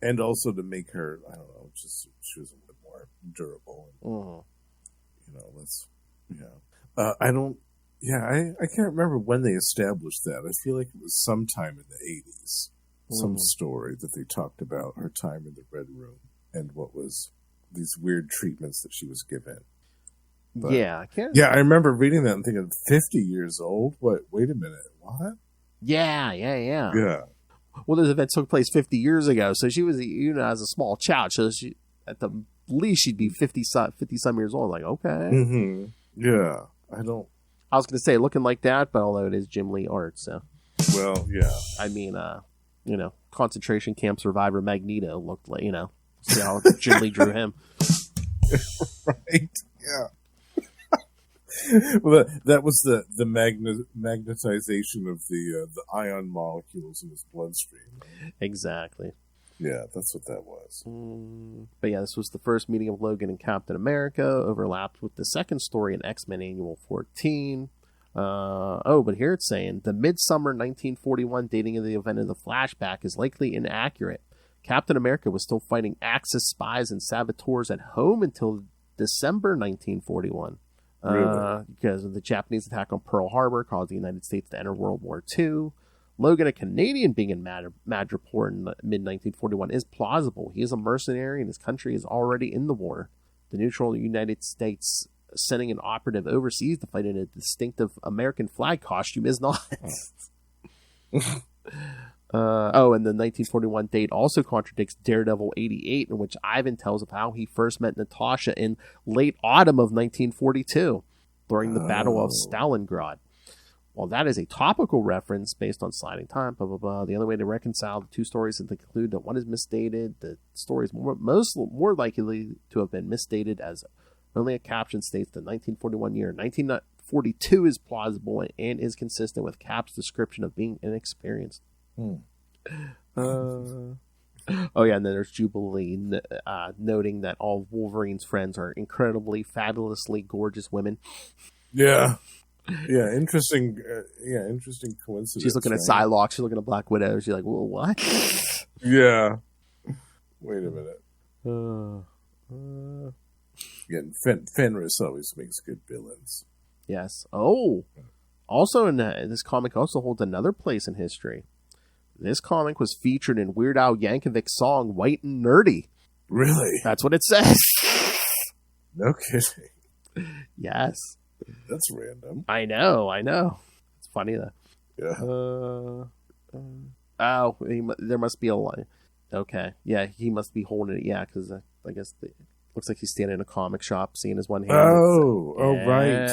B: And also to make her, I don't know, just she was a bit more durable. I can't remember when they established that. I feel like it was sometime in the 80s. Some story that they talked about her time in the Red Room and what was these weird treatments that she was given. But, I remember reading that and thinking, 50 years old? What? Wait a minute. What?
A: Yeah.
B: Yeah.
A: Well, those events took place 50 years ago, so she was, as a small child, so she, at the least, she'd be 50-some years old. Like, okay.
B: Mm-hmm. Yeah. I
A: was going to say looking like that, but although it is Jim Lee art, so.
B: Well, yeah.
A: I mean, concentration camp survivor Magneto looked like, see how Jim Lee drew him.
B: Right. Yeah. Well, that was the magnetization of the ion molecules in his bloodstream.
A: Exactly.
B: Yeah, that's what that was.
A: But yeah, this was the first meeting of Logan and Captain America, overlapped with the second story in X-Men Annual 14. But here it's saying the midsummer 1941 dating of the event of the flashback is likely inaccurate. Captain America was still fighting Axis spies and saboteurs at home until December 1941.
B: Really?
A: Because of the Japanese attack on Pearl Harbor caused the United States to enter World War II. Logan, a Canadian, being in Madripoor in mid-1941 is plausible. He is a mercenary and his country is already in the war. The neutral United States sending an operative overseas to fight in a distinctive American flag costume is not. And the 1941 date also contradicts Daredevil 88, in which Ivan tells of how he first met Natasha in late autumn of 1942 during the Battle of Stalingrad. While that is a topical reference based on sliding time, blah, blah, blah, the other way to reconcile the two stories is to conclude that one is misdated. The story is more likely to have been misdated, as only a caption states the 1941 year. 1942 is plausible and is consistent with Cap's description of being inexperienced. And then there's Jubilee noting that all of Wolverine's friends are incredibly, fabulously gorgeous women.
B: Yeah. Yeah, interesting coincidence.
A: She's looking at Psylocke, she's looking at Black Widow, she's like, well, what?
B: Yeah. Wait a minute. Fenris always makes good villains.
A: Yes. Oh, also in this comic also holds another place in history. This comic was featured in Weird Al Yankovic's song White and Nerdy.
B: Really?
A: That's what it says.
B: No kidding.
A: Yes.
B: That's random.
A: I know. It's funny though.
B: Yeah.
A: There must be a line. Okay. Yeah, he must be holding it. Yeah, because I guess Looks like he's standing in a comic shop, seeing his one hand.
B: Right.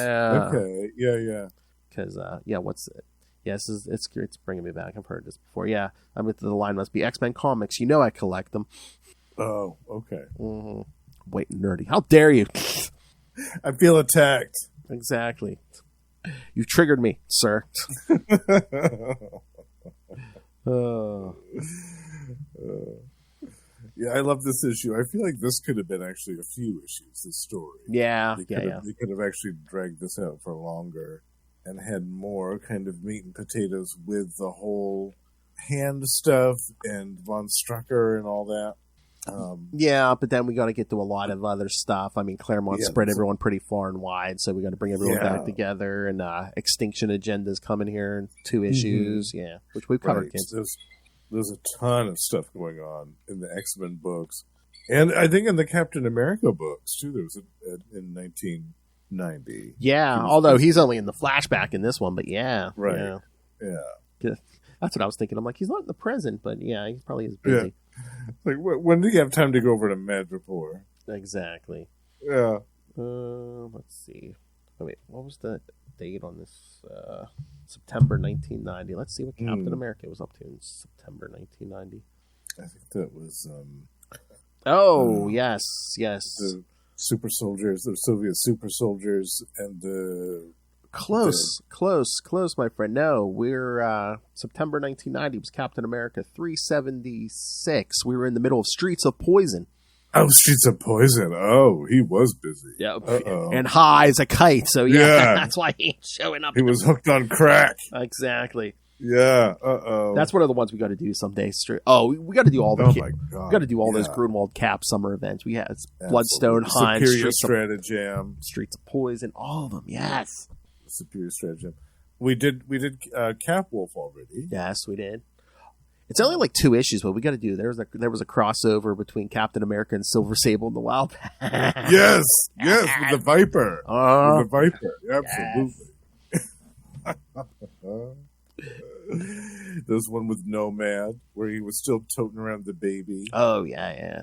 B: Okay, yeah.
A: Because what's it? Yes, it's bringing me back. I've heard this before. Yeah, I mean the line must be X-Men comics. You know I collect them.
B: Oh, okay.
A: Mm-hmm. Wait, nerdy! How dare you?
B: I feel attacked.
A: Exactly. You triggered me, sir.
B: Yeah, I love this issue. I feel like this could have been actually a few issues, this story.
A: Yeah,
B: They could have actually dragged this out for longer and had more kind of meat and potatoes with the whole hand stuff and Von Strucker and all that.
A: Yeah, but then we got to get to a lot of other stuff. I mean, Claremont spread everyone pretty far and wide, so we got to bring everyone back together. And Extinction Agenda's coming here in 2 issues. Mm-hmm. Yeah, which we've covered.
B: Right. There's a ton of stuff going on in the X-Men books, and I think in the Captain America books too. There was in 1990.
A: Yeah, although he's only in the flashback in this one, but yeah,
B: right, yeah.
A: That's what I was thinking. I'm like, he's not in the present, but yeah, he probably is busy.
B: Yeah. Like, when did he have time to go over to Madripoor?
A: Exactly.
B: Yeah.
A: Let's see. Oh, wait, what was the date on this? September 1990. Let's see what Captain America was up to in September 1990.
B: I think that was.
A: Yes.
B: The super soldiers, the Soviet super soldiers, and the.
A: Close, my friend. No, we're September 1990 was Captain America 376. We were in the middle of Streets of Poison.
B: Oh, Streets of Poison. Oh, he was busy.
A: Yeah, and high as a kite. So yeah. That's why he ain't showing up.
B: He was hooked on crack.
A: Exactly.
B: Yeah.
A: That's one of the ones we got to do someday. We got to do all the.
B: Oh my God.
A: We got to do all those Grunwald Cap summer events. We had Bloodstone, Hines,
B: Superior Stratagem,
A: Streets of Poison, all of them. Yes.
B: Superior Stratagem. We did Cap Wolf already.
A: Yes, we did. It's only like 2 issues, but we got to do. There was a crossover between Captain America and Silver Sable in the Wild.
B: Yes, with the Viper. With the Viper, absolutely. There's one with Nomad where he was still toting around the baby.
A: Oh yeah.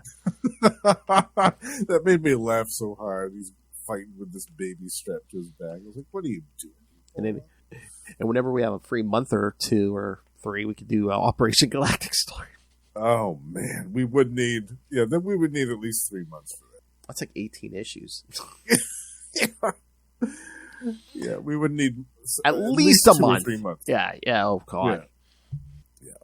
B: That made me laugh so hard. He's fighting with this baby strapped to his back. I was like, "What are you doing?"
A: And whenever we have a free month or 2 or 3, we could do Operation Galactic Story.
B: Oh man, we would need at least 3 months for that.
A: That's like 18 issues.
B: Yeah, we would need
A: at least a month.
B: 3 months.
A: Yeah. Oh god.
B: Yeah.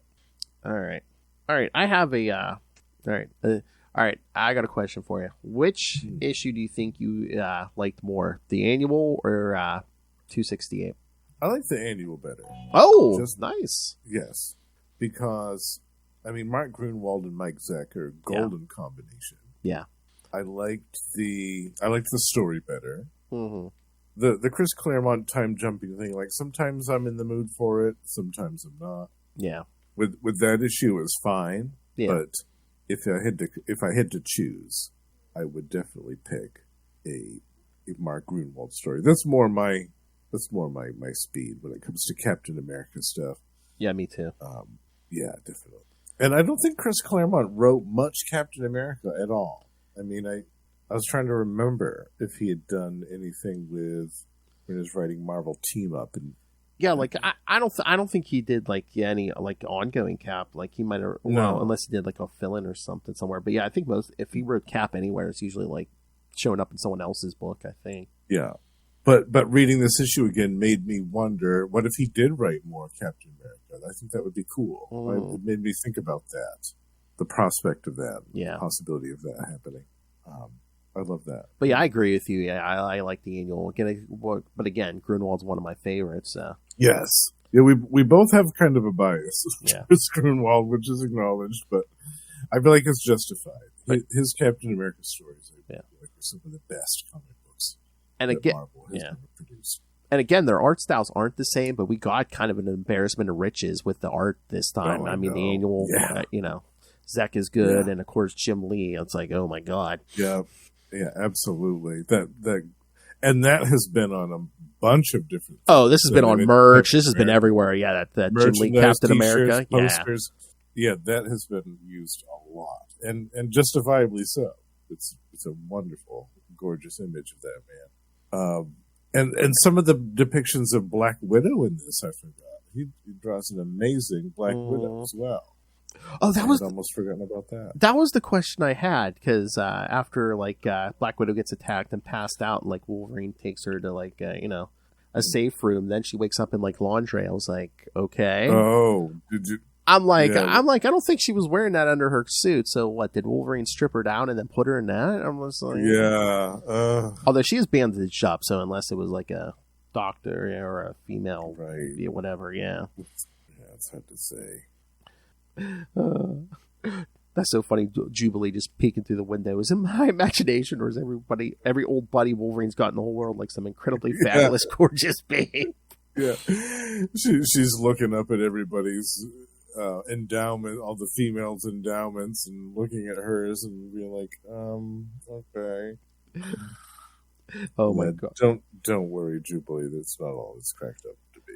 A: All right. I have a. All right. I got a question for you. Which issue do you think you liked more, the annual or 268?
B: I like the annual better.
A: Oh, nice.
B: Yes, because I mean Mark Grunwald and Mike Zeck are a golden combination.
A: Yeah,
B: I liked the story better.
A: Mm-hmm.
B: The Chris Claremont time jumping thing, like sometimes I'm in the mood for it, sometimes I'm not.
A: Yeah,
B: with that issue it was fine.
A: Yeah.
B: But if I had to choose, I would definitely pick a Mark Grunwald story. That's more my speed when it comes to Captain America stuff.
A: Yeah, me too.
B: Yeah, definitely. And I don't think Chris Claremont wrote much Captain America at all. I mean, I was trying to remember if he had done anything when he was writing Marvel Team Up and.
A: Yeah, like I don't think he did like any like ongoing Cap. Like he might have unless he did like a fill-in or something somewhere. But yeah, I think if he wrote Cap anywhere, it's usually like showing up in someone else's book. I think.
B: Yeah, but reading this issue again made me wonder: what if he did write more Captain America? I think that would be cool. It made me think about that, the prospect of that, the possibility of that happening. I love that.
A: But yeah, I agree with you. Yeah, I like the annual. But again, Grunwald's one of my favorites.
B: Yes. Yeah, we both have kind of a bias towards Grunwald, which is acknowledged, but I feel like it's justified. His Captain America stories are some of the best comic books Marvel has ever produced. And
A: again, their art styles aren't the same, but we got kind of an embarrassment of riches with the art this time. I mean, the annual, Zeck is good, and of course Jim Lee. It's like, oh my god.
B: Yeah, absolutely. That has been on a bunch of different.
A: Oh, this has been on merch. This has been everywhere. Yeah, that Jim Lee Captain America.
B: Posters. Yeah, that has been used a lot, and justifiably so. It's a wonderful, gorgeous image of that man. And some of the depictions of Black Widow in this, I forgot. He draws an amazing Black Widow as well.
A: Oh, I'd
B: almost forgotten about that.
A: That was the question I had, because after Black Widow gets attacked and passed out, and Wolverine takes her to a safe room, then she wakes up in lingerie. I was like, okay.
B: Oh, did you?
A: I don't think she was wearing that under her suit. So what? Did Wolverine strip her down and then put her in that? I was like,
B: yeah.
A: Although she is bandaged up, so unless it was a doctor or a female,
B: right?
A: Whatever. Yeah.
B: It's hard to say.
A: That's so funny. Jubilee just peeking through the window. Is it my imagination, or is every old buddy Wolverine's got in the whole world some incredibly fabulous, gorgeous babe?
B: Yeah, she's looking up at everybody's endowment, all the females' endowments, and looking at hers and being like, okay.
A: Oh my God!
B: Don't worry, Jubilee. That's not all it's cracked up to be.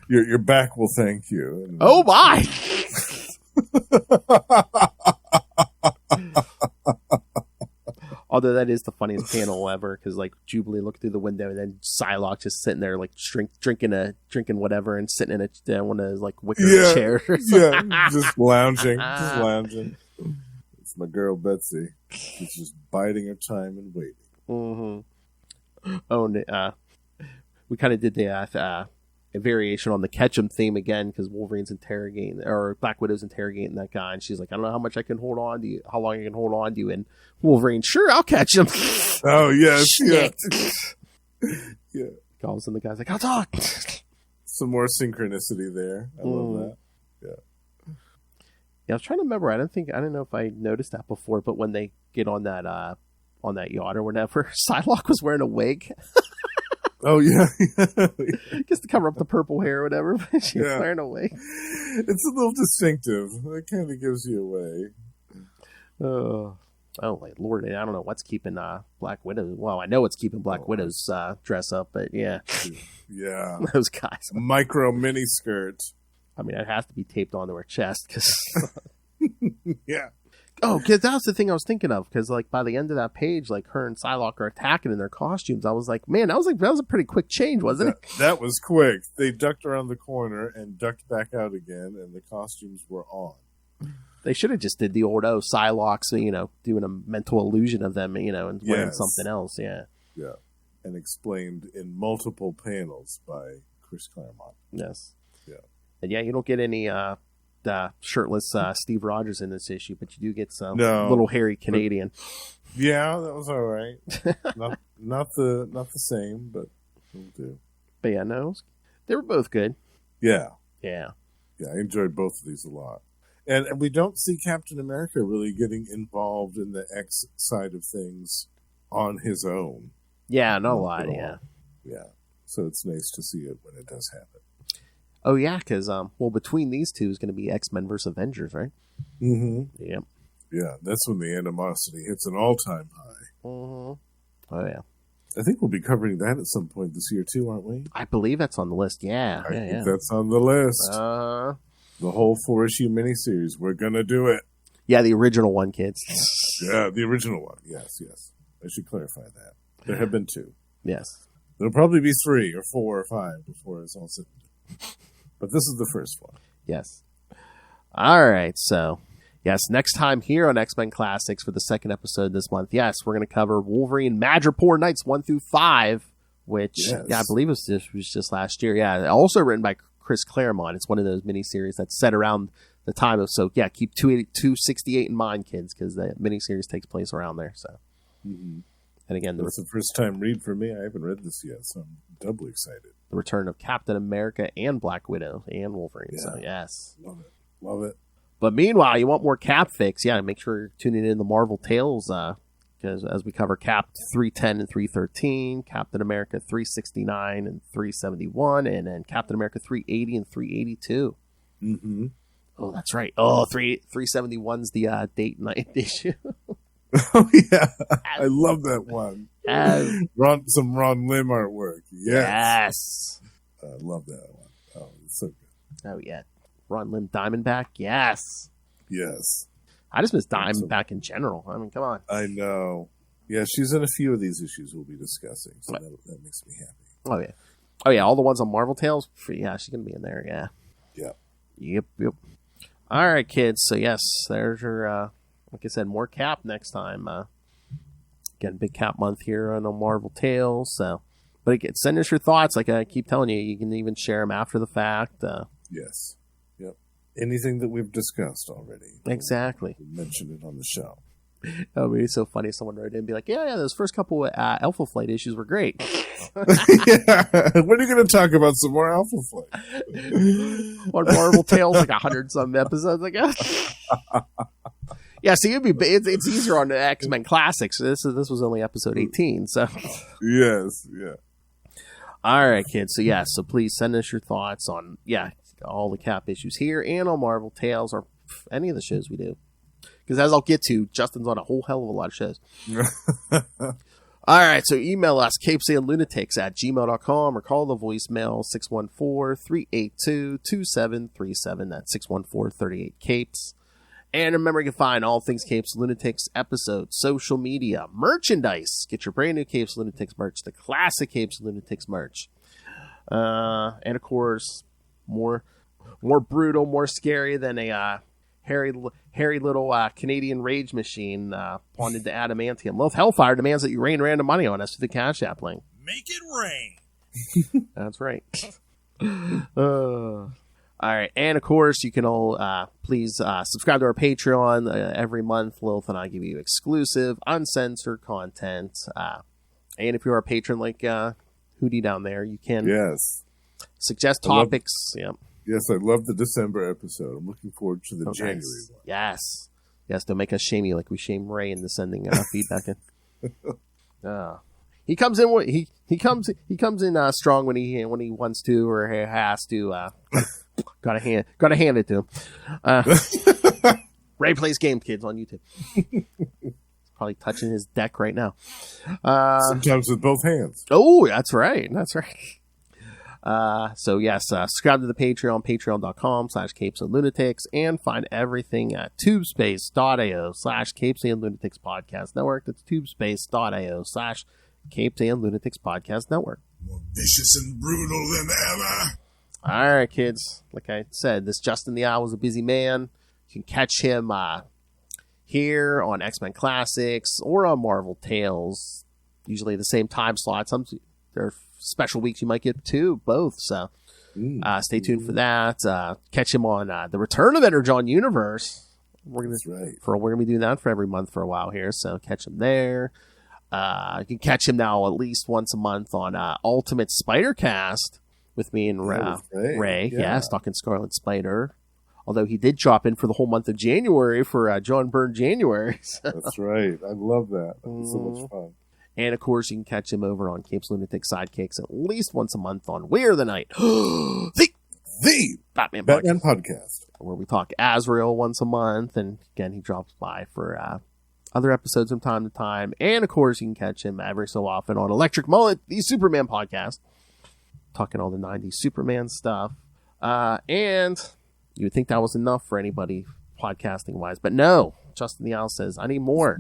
B: Your back will thank you.
A: Oh my! Although that is the funniest panel ever, because Jubilee looked through the window and then Psylocke just sitting there drinking whatever and sitting in one of those wicker chairs.
B: Yeah, just lounging. It's my girl Betsy. She's just biding her time and waiting.
A: Mm-hmm. Oh, we kind of did the a variation on the Ketchum theme again, because Wolverine's interrogating, or Black Widow's interrogating that guy, and she's like, I don't know how much I can hold on to you, how long I can hold on to you, and Wolverine, sure, I'll catch him.
B: Oh, yes, yeah. Yeah.
A: Calls and the guy's like, I'll talk.
B: Some more synchronicity there. I love that. Yeah.
A: Yeah, I was trying to remember. I don't know if I noticed that before, but when they get on that yacht or whatever, Psylocke was wearing a wig.
B: Oh, yeah.
A: Just to cover up the purple hair or whatever, but she's wearing a wig.
B: It's a little distinctive. That kind of gives you away.
A: Oh, my Lord. I don't know what's keeping Black Widow. Well, I know what's keeping Black Widow's dress up, but yeah.
B: Yeah.
A: Those guys.
B: Micro mini skirt.
A: I mean, it has to be taped onto her chest, because...
B: Yeah.
A: Oh, because that was the thing I was thinking of. Because by the end of that page, her and Psylocke are attacking in their costumes. I was like, man, that was a pretty quick change, wasn't it?
B: That was quick. They ducked around the corner and ducked back out again, and the costumes were on.
A: They should have just did the old Psylocke's, doing a mental illusion of them, and wearing something else. Yeah.
B: Yeah, and explained in multiple panels by Chris Claremont.
A: Yes.
B: Yeah.
A: And yeah, you don't get any shirtless Steve Rogers in this issue, but you do get some little hairy Canadian.
B: Yeah, that was all right. not the same, but it'll do.
A: But yeah, no, they were both good.
B: Yeah.
A: Yeah.
B: Yeah, I enjoyed both of these a lot. And we don't see Captain America really getting involved in the X side of things on his own.
A: Yeah, not a lot, yeah.
B: Yeah. So it's nice to see it when it does happen.
A: Oh, yeah, because, between these two is going to be X-Men vs. Avengers, right?
B: Mm-hmm.
A: Yep.
B: Yeah, that's when the animosity hits an all-time high.
A: Mm-hmm. Oh, yeah.
B: I think we'll be covering that at some point this year, too, aren't we?
A: I believe that's on the list, yeah.
B: I think that's on the list. The whole 4-issue miniseries. We're going to do it.
A: Yeah, the original one, kids.
B: Yeah, the original one. Yes. I should clarify that. There have been 2.
A: Yes.
B: There'll probably be 3 or 4 or 5 before it's all said and done. But this is the first one.
A: Yes. All right. So, yes, next time here on X-Men Classics for the second episode this month, yes, we're going to cover Wolverine Madripoor Nights 1-5, which I believe was just last year. Yeah. Also written by Chris Claremont. It's one of those miniseries that's set around the time of, so yeah, keep 268 in mind, kids, because the miniseries takes place around there. So,
B: mm-hmm.
A: And again,
B: it's the first time read for me. I haven't read this yet, so I'm doubly excited.
A: The return of Captain America and Black Widow and Wolverine. Yeah. So, yes.
B: Love it.
A: But meanwhile, you want more Cap fix. Yeah, make sure you're tuning in the Marvel Tales, because as we cover Cap 310 and 313, Captain America 369 and 371, and then Captain America 380 and 382.
B: Mm-hmm.
A: Oh, that's right. Oh, 371's the date night issue.
B: Oh, yeah. I love that one. Some Ron Lim artwork. Yes. I love that one. Oh, it's so good.
A: Oh, yeah. Ron Lim Diamondback. Yes.
B: Yes.
A: I just miss Diamondback in general. I mean, come on.
B: I know. Yeah, she's in a few of these issues we'll be discussing, so that makes me happy.
A: Oh yeah, all the ones on Marvel Tales. Yeah, she's gonna be in there. Yeah. Yep. All right, kids. So yes, there's your. Like I said, more Cap next time. Again, big Cap month here on Marvel Tales. So, but again, send us your thoughts. Like I keep telling you, you can even share them after the fact.
B: Yes. Yep. Anything that we've discussed already.
A: Exactly.
B: We'll mention it on the show.
A: Oh, it'd be so funny if someone wrote in and be like, yeah, those first couple Alpha Flight issues were great.
B: Yeah. When are you going to talk about some more Alpha Flight?
A: On Marvel Tales, like 100-some episodes, I guess. Yeah, so it's easier on the X-Men Classics. This was only episode 18, so.
B: Yes, yeah.
A: All right, kids. So please send us your thoughts on, all the Cap issues here and on Marvel Tales or any of the shows we do. Because as I'll get to, Justin's on a whole hell of a lot of shows. All right, so email us, CapesandLunatics@gmail.com, or call the voicemail, 614-382-2737. That's 614-38-CAPES. And remember, you can find all things Capes Lunatics episodes, social media, merchandise. Get your brand new Capes Lunatics merch, the classic Capes Lunatics merch. And, of course, more brutal, more scary than a hairy little Canadian rage machine pawned into adamantium. Love Hellfire demands that you rain random money on us through the Cash App link.
C: Make it rain.
A: That's right. All right. And, of course, you can all please subscribe to our Patreon. Every month, Lilith and I give you exclusive, uncensored content. And if you're a patron like Hootie down there, you can suggest topics.
B: Yes, I love the December episode. I'm looking forward to the January one.
A: Yes, don't make us shame you like we shame Ray in the sending feedback in. He comes in. He comes in strong when he wants to or has to. Gotta hand it to him. Ray plays games, kids, on YouTube. He's probably touching his deck right now.
B: Sometimes with both hands.
A: Oh, that's right. So yes, subscribe to the Patreon, patreon.com/CapesandLunatics, and find everything at tubespace.io/CapesandLunatics Podcast Network. That's tubespace.io/CapesandLunatics Podcast Network.
C: More vicious and brutal than ever.
A: All right, kids. Like I said, this Justin the Owl was a busy man. You can catch him here on X-Men Classics or on Marvel Tales, usually the same time slot. There are special weeks you might get both. So stay tuned for that. Catch him on the Return of Energon Universe. We're gonna be doing that for every month for a while here. So catch him there. You can catch him now at least once a month on Ultimate Spider-Cast with me and Ray. Yes, talking Scarlet Spider. Although he did drop in for the whole month of January for John Byrne January. So.
B: That's right. I love that. That was so much fun.
A: And, of course, you can catch him over on Capes Lunatic Sidekicks at least once a month on We Are the Night, the Batman
B: Podcast,
A: where we talk Azrael once a month. And, again, he drops by for other episodes from time to time. And, of course, you can catch him every so often on Electric Mullet, the Superman podcast, talking all the 90s Superman stuff. And you would think that was enough for anybody podcasting-wise. But no, Justin the Owl says, I need more.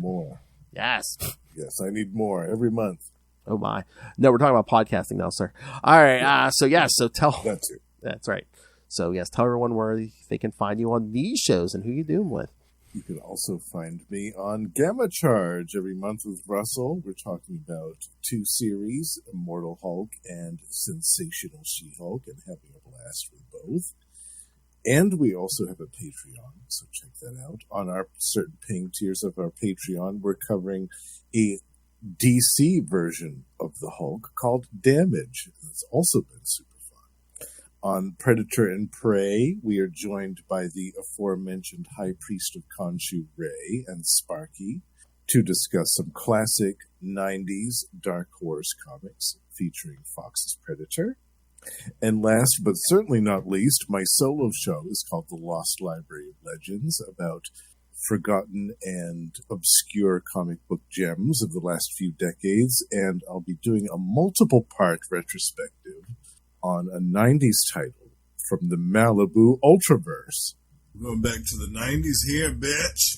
A: Yes.
B: Yes, I need more every month.
A: Oh, my. No, we're talking about podcasting now, sir. All right. So tell...
B: That too.
A: That's right. So, yes, tell everyone where they can find you on these shows and who you do them with.
B: You can also find me on Gamma Charge every month with Russell. We're talking about 2 series, Immortal Hulk and Sensational She-Hulk, and having a blast with both. And we also have a Patreon, so check that out. On our certain paying tiers of our Patreon, we're covering a DC version of the Hulk called Damage. It's also been super fun. On Predator and Prey, we are joined by the aforementioned High Priest of Khonshu, Ray, and Sparky, to discuss some classic 90s Dark Horse comics featuring Fox's Predator. And last but certainly not least, my solo show is called The Lost Library of Legends, about forgotten and obscure comic book gems of the last few decades, and I'll be doing a multiple-part retrospective on a 90s title from the Malibu Ultraverse.
C: We're going back to the 90s here, bitch.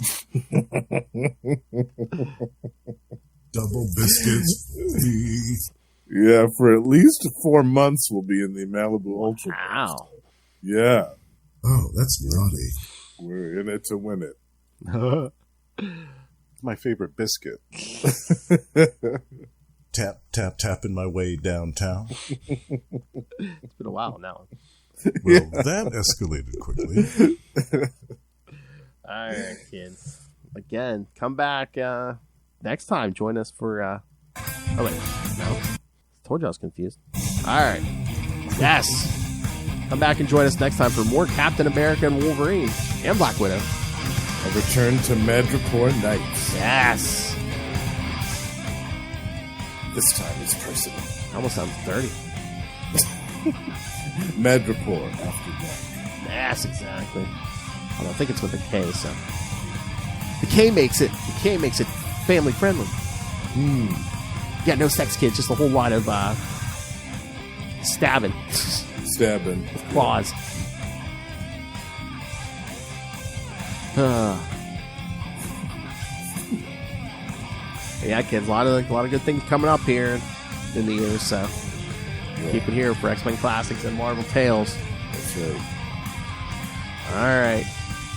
C: Double biscuits, please.
B: Yeah, for at least 4 months we'll be in the Malibu Ultra.
A: Wow.
B: Yeah.
C: Oh, that's naughty.
B: We're in it to win it.
D: It's my favorite biscuit.
C: Tap, tap, tapping my way downtown.
A: It's been a while now.
C: Well, that escalated quickly.
A: All right, kids. Again, come back next time. Join us for... Oh, wait. No. Told you I was confused. All right. Yes. Come back and join us next time for more Captain America and Wolverine and Black Widow.
B: A return to Madripoor Nights.
A: Yes.
B: This time it's personal.
A: Almost sounds dirty.
B: Madripoor after that.
A: Yes, exactly. I don't think it's with a K, so the K makes it family friendly. Yeah, no sex, kids. Just a whole lot of stabbing.
B: Stabbing.
A: With claws. Yeah, kids. A lot of good things coming up here in the year. So keep it here for X-Men Classics and Marvel Tales.
B: That's right.
A: All right.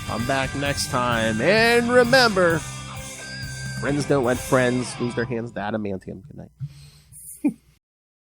A: I'm back next time. And remember, friends don't let friends lose their hands to adamantium. Good night.